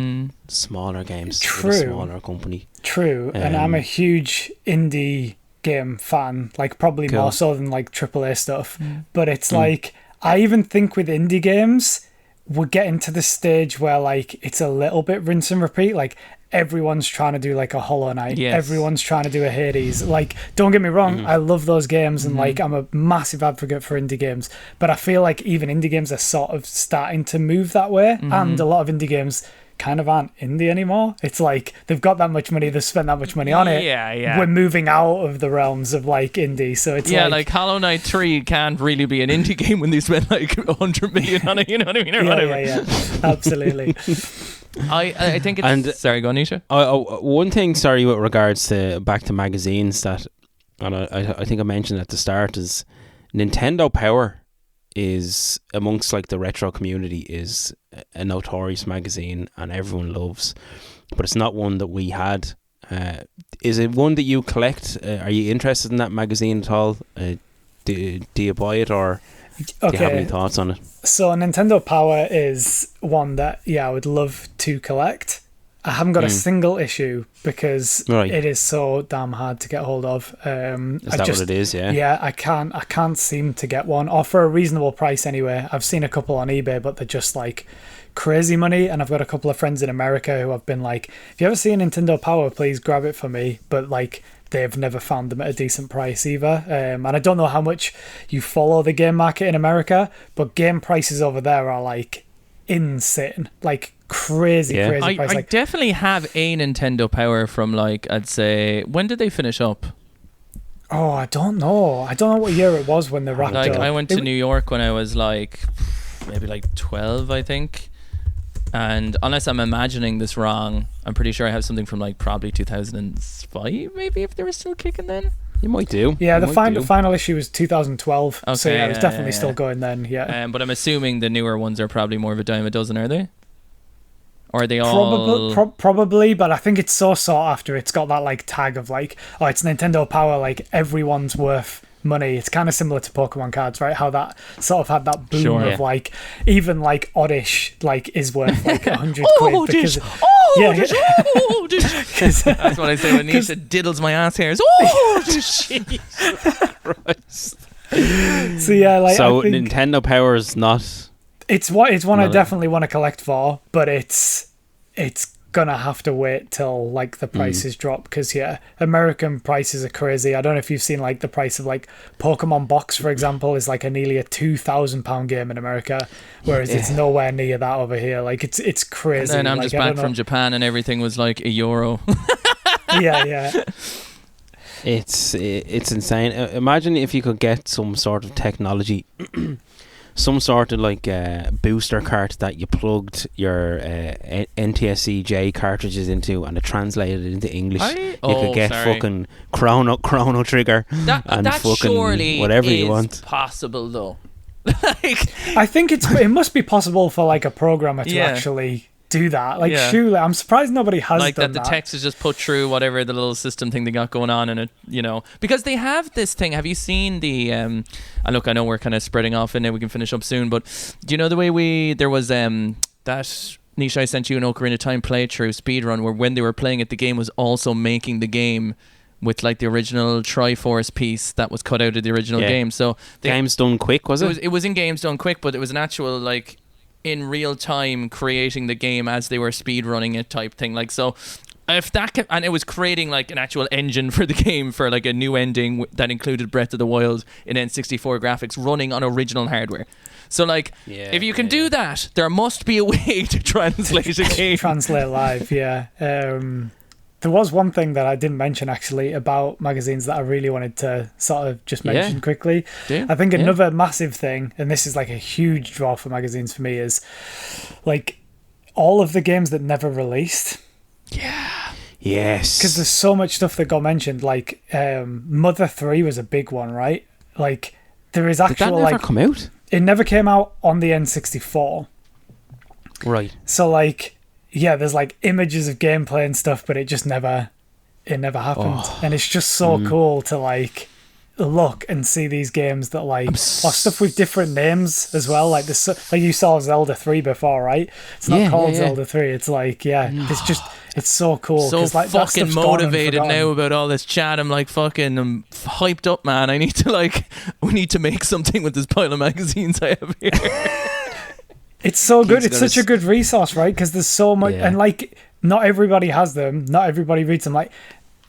smaller games with a smaller company. True, and I'm a huge indie game fan, like probably more so than like AAA stuff. But it's like, I even think with indie games, we're getting to the stage where like it's a little bit rinse and repeat. Like everyone's trying to do like a Hollow Knight, everyone's trying to do a Hades. Like, don't get me wrong, I love those games, and like I'm a massive advocate for indie games, but I feel like even indie games are sort of starting to move that way, and a lot of indie games kind of aren't indie anymore. It's like they've got that much money, they've spent that much money on it. We're moving out of the realms of like indie, so it's like Hollow Knight 3 can't really be an indie game when they spend like 100 million on it, you know what I mean? Yeah, absolutely. I think it's... sorry, go on, Nisha. One thing, with regards to back to magazines, that, and I think I mentioned at the start, is Nintendo Power is, amongst like the retro community, is a notorious magazine and everyone loves, but it's not one that we had. Is it one that you collect? Are you interested in that magazine at all? Do you buy it, or do you have any thoughts on it? So Nintendo Power is one that I would love to collect. I haven't got a single issue because it is so damn hard to get hold of. Is that what it is? Yeah. Yeah, I can't seem to get one, or for a reasonable price anyway. I've seen a couple on eBay, but they're just like crazy money. And I've got a couple of friends in America who have been like, if you ever see a Nintendo Power, please grab it for me. But like, they've never found them at a decent price either. And I don't know how much you follow the game market in America, but game prices over there are like insane, like crazy price. I definitely have a Nintendo Power from like, I'd say, when did they finish up? Oh, I don't know what year it was when they wrapped up. I went to New York when I was like maybe like 12, I think. And unless I'm imagining this wrong, I'm pretty sure I have something from like probably 2005, maybe, if they were still kicking then. You might do. Yeah, the final issue was 2012. Okay, so it was definitely still going then. Yeah. But I'm assuming the newer ones are probably more of a dime a dozen, are they? Or are they all... Probably, but I think it's so sought after. It's got that like tag of like, oh, it's Nintendo Power, like everyone's worth money. It's kind of similar to Pokemon cards, right? How that sort of had that boom of like, even like Oddish like is worth like 100 quid because that's what I say when Nisha diddles my ass hairs. Oh, Jesus Christ. So yeah, like, so I think Nintendo Power is not... It's one I definitely want to collect for, but it's gonna have to wait till like the prices drop, because American prices are crazy. I don't know if you've seen like the price of like Pokemon Box, for example, is like nearly a £2,000 game in America, whereas it's nowhere near that over here. Like it's crazy. And then I'm like, just back from Japan and everything was like €1. yeah. It's insane. Imagine if you could get some sort of technology, some sort of like booster cart that you plugged your NTSC-J cartridges into, and it translated it into English. You could get fucking Chrono Trigger and that fucking surely whatever is you want. possible though. I think it must be possible for like a programmer to actually do that. Like, surely, I'm surprised nobody has like done that. The text is just put through whatever the little system thing they got going on, and it, because they have this thing. Have you seen the? And look, I know we're kind of spreading off, and now we can finish up soon. But do you know the way there was that Nisha, I sent you an Ocarina of Time playthrough speedrun where when they were playing it, the game was also making the game with like the original Triforce piece that was cut out of the original game. So Games Done Quick, was it? It was in Games Done Quick, but it was an actual like in real time creating the game as they were speed running it type thing. Like, so if that and it was creating like an actual engine for the game for like a new ending that included Breath of the Wild in N64 graphics running on original hardware. So like if you can do that, there must be a way to translate a game. Translate live, there was one thing that I didn't mention actually about magazines that I really wanted to sort of just mention quickly. I think another massive thing, and this is like a huge draw for magazines for me, is like all of the games that never released. Yes. Because there's so much stuff that got mentioned. Like Mother 3 was a big one, right? Like there is actual. Did that never come out? It never came out on the N64. Right. So like, there's like images of gameplay and stuff, but it just never happened. And it's just so cool to like look and see these games that like or stuff with different names as well. Like this, like you saw Zelda 3 before, right? It's not called Zelda 3. It's like it's so cool. So like, fucking motivated now about all this chat. I'm like I'm hyped up, man. We need to make something with this pile of magazines I have here. It's so good. It's such a good resource, right? Because there's so much, and like not everybody has them. Not everybody reads them. Like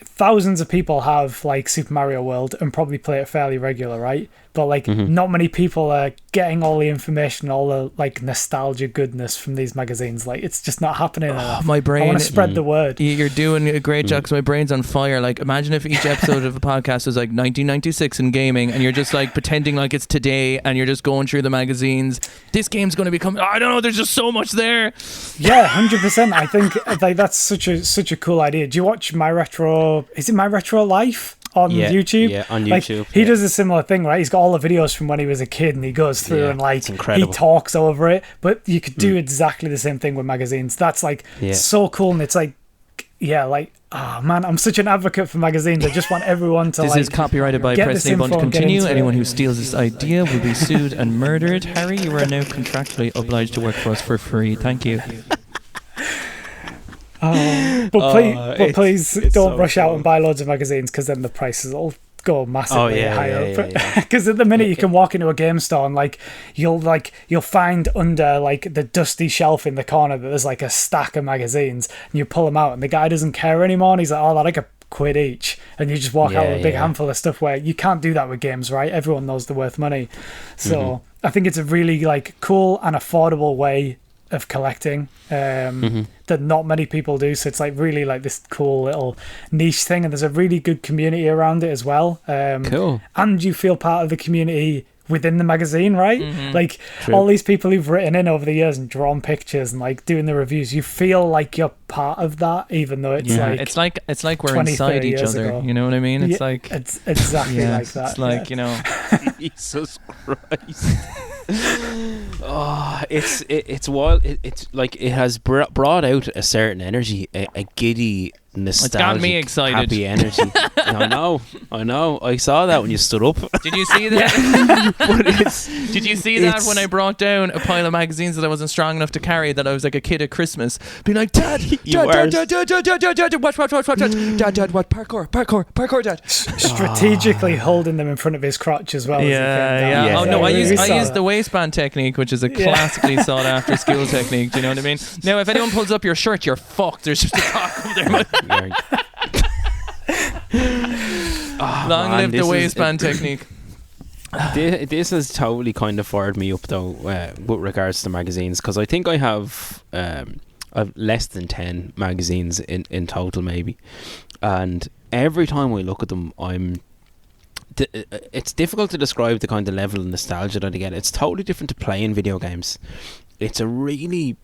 thousands of people have like Super Mario World and probably play it fairly regular, right? But like not many people are getting all the information, all the like nostalgia goodness from these magazines. Like it's just not happening enough. My brain. I want to spread the word. You're doing a great job because my brain's on fire. Like imagine if each episode of a podcast was like 1996 in gaming, and you're just like pretending like it's today, and you're just going through the magazines. This game's going to become. I don't know. There's just so much there. Yeah, 100%. I think like that's such a cool idea. Do you watch My Retro? Is it My Retro Life? On YouTube? Yeah, on like, YouTube. He does a similar thing, right? He's got all the videos from when he was a kid and he goes through and like he talks over it. But you could do exactly the same thing with magazines. That's like so cool, and it's like oh man, I'm such an advocate for magazines. I just want everyone to This is copyrighted by Preston Bond to continue. Anyone who steals this idea will be sued and murdered. Harry, you are now contractually obliged to work for us for free. Thank you. But please don't rush out and buy loads of magazines, because then the prices will go massively higher up. Because at the minute you can walk into a game store and like you'll find under like the dusty shelf in the corner that there's like a stack of magazines, and you pull them out and the guy doesn't care anymore, and he's like, oh, they're like £1 each, and you just walk out with a big handful of stuff. Where you can't do that with games, right? Everyone knows they're worth money. So I think it's a really like cool and affordable way of collecting that not many people do. So it's like really like this cool little niche thing, and there's a really good community around it as well. Cool. And you feel part of the community within the magazine, right? Like all these people who've written in over the years and drawn pictures and like doing the reviews, you feel like you're part of that, even though it's it's like we're inside each other ago. You know what I mean? It's like it's exactly like that. It's like Jesus Christ. It's wild. It's like it has brought out a certain energy, a giddy nostalgic, got me excited. happy energy. I know. I saw that when you stood up. Did you see that? Did you see that when I brought down a pile of magazines that I wasn't strong enough to carry, that I was like a kid at Christmas, being like, Dad, watch, Dad, what, parkour, Dad. Strategically holding them in front of his crotch as well. Yeah. Oh no, I really use the waistband technique, which is a classically sought after school technique. Do you know what I mean? Now, if anyone pulls up your shirt, you're fucked. There's just a cock up there. Long live the waistband technique. This has totally kind of fired me up though, with regards to magazines, because I think I have I've less than 10 magazines in total maybe, and every time I look at them, it's difficult to describe the kind of level of nostalgia that I get. It's totally different to playing video games. It's a really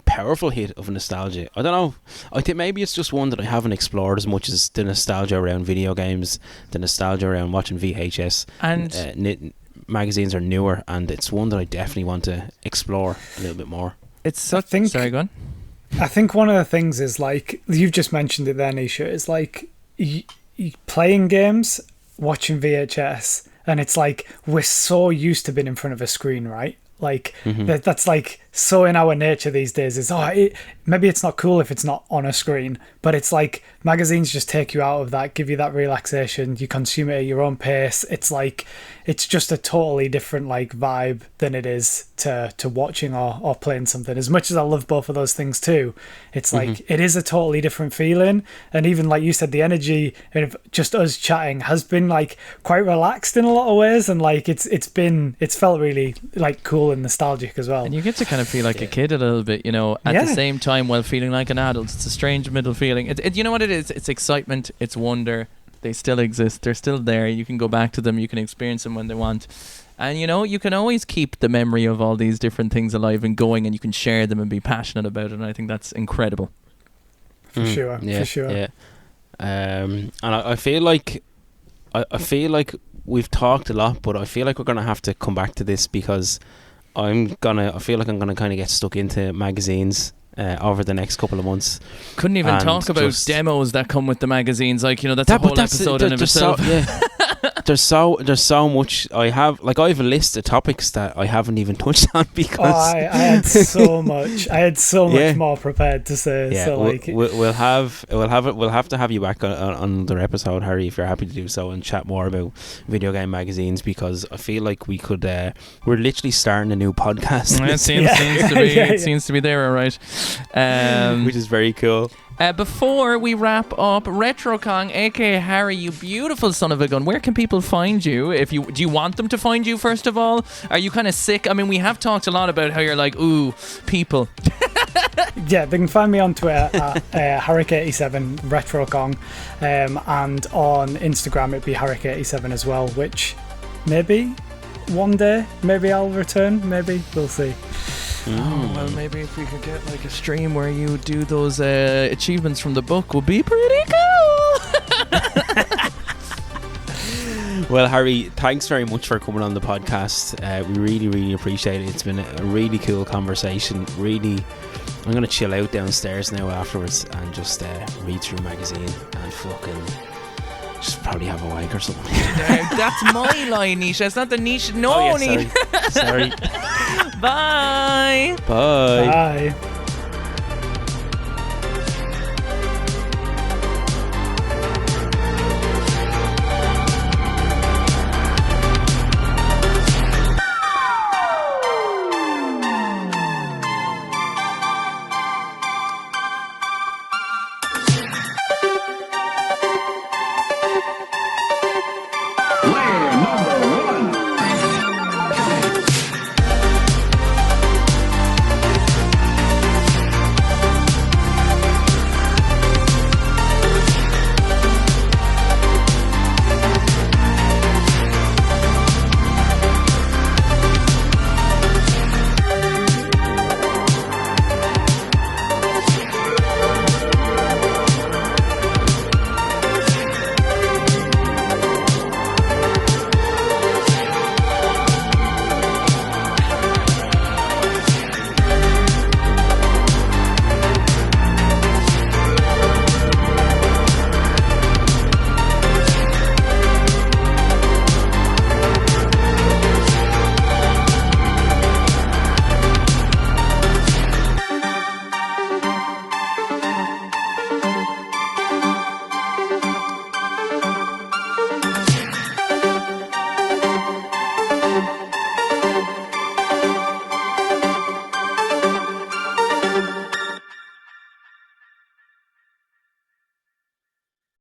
powerful hit of nostalgia. I don't know. I think maybe it's just one that I haven't explored as much as the nostalgia around video games, the nostalgia around watching VHS. And magazines are newer, and it's one that I definitely want to explore a little bit more. Sorry, go on. I think one of the things is, like, you've just mentioned it there, Nisha, is like playing games, watching VHS, and it's like we're so used to being in front of a screen, right? Like that's like so in our nature these days is maybe it's not cool if it's not on a screen, but it's like magazines just take you out of that, give you that relaxation, you consume it at your own pace. It's like it's just a totally different like vibe than it is to watching or playing something. As much as I love both of those things too, it's like it is a totally different feeling. And even like you said, the energy of just us chatting has been like quite relaxed in a lot of ways, and like it's felt really like cool and nostalgic as well. And you get to kind of feel like a kid a little bit, you know, at the same time while feeling like an adult. It's a strange middle feeling. You know what it is? It's excitement, it's wonder. They still exist. They're still there. You can go back to them. You can experience them when they want. And, you know, you can always keep the memory of all these different things alive and going, and you can share them and be passionate about it. And I think that's incredible. For sure. Yeah. And I feel like we've talked a lot, but I feel like we're going to have to come back to this, because I feel like I'm going to kind of get stuck into magazines over the next couple of months. Couldn't even talk about demos that come with the magazines. Like, you know, that's a whole episode in of itself. There's so much. I have a list of topics that I haven't even touched on, because I had so much. I had so much more prepared to say. Yeah, so like we'll have to have you back on another episode, Harry, if you're happy to do so, and chat more about video game magazines, because I feel like we could. We're literally starting a new podcast. It seems to be there, all right. Which is very cool. Before we wrap up, Retrokong, aka Harry, you beautiful son of a gun, where can people find you? Do you want them to find you, first of all? Are you kind of sick? I mean, we have talked a lot about how you're like, ooh, people. Yeah, they can find me on Twitter at Harrick87 Retrokong, and on Instagram it'd be Harrick87 as well, which maybe one day, maybe I'll return, maybe, we'll see. Oh, well, maybe if we could get like a stream where you do those achievements from the book would be pretty cool. Well, Harry, thanks very much for coming on the podcast. We really, really appreciate it. It's been a really cool conversation. Really, I'm going to chill out downstairs now afterwards and just read through a magazine and fucking just probably have a wank or something. That's my line, Nisha. It's not the Nisha. No, Nisha. Sorry. Bye. Bye. Bye.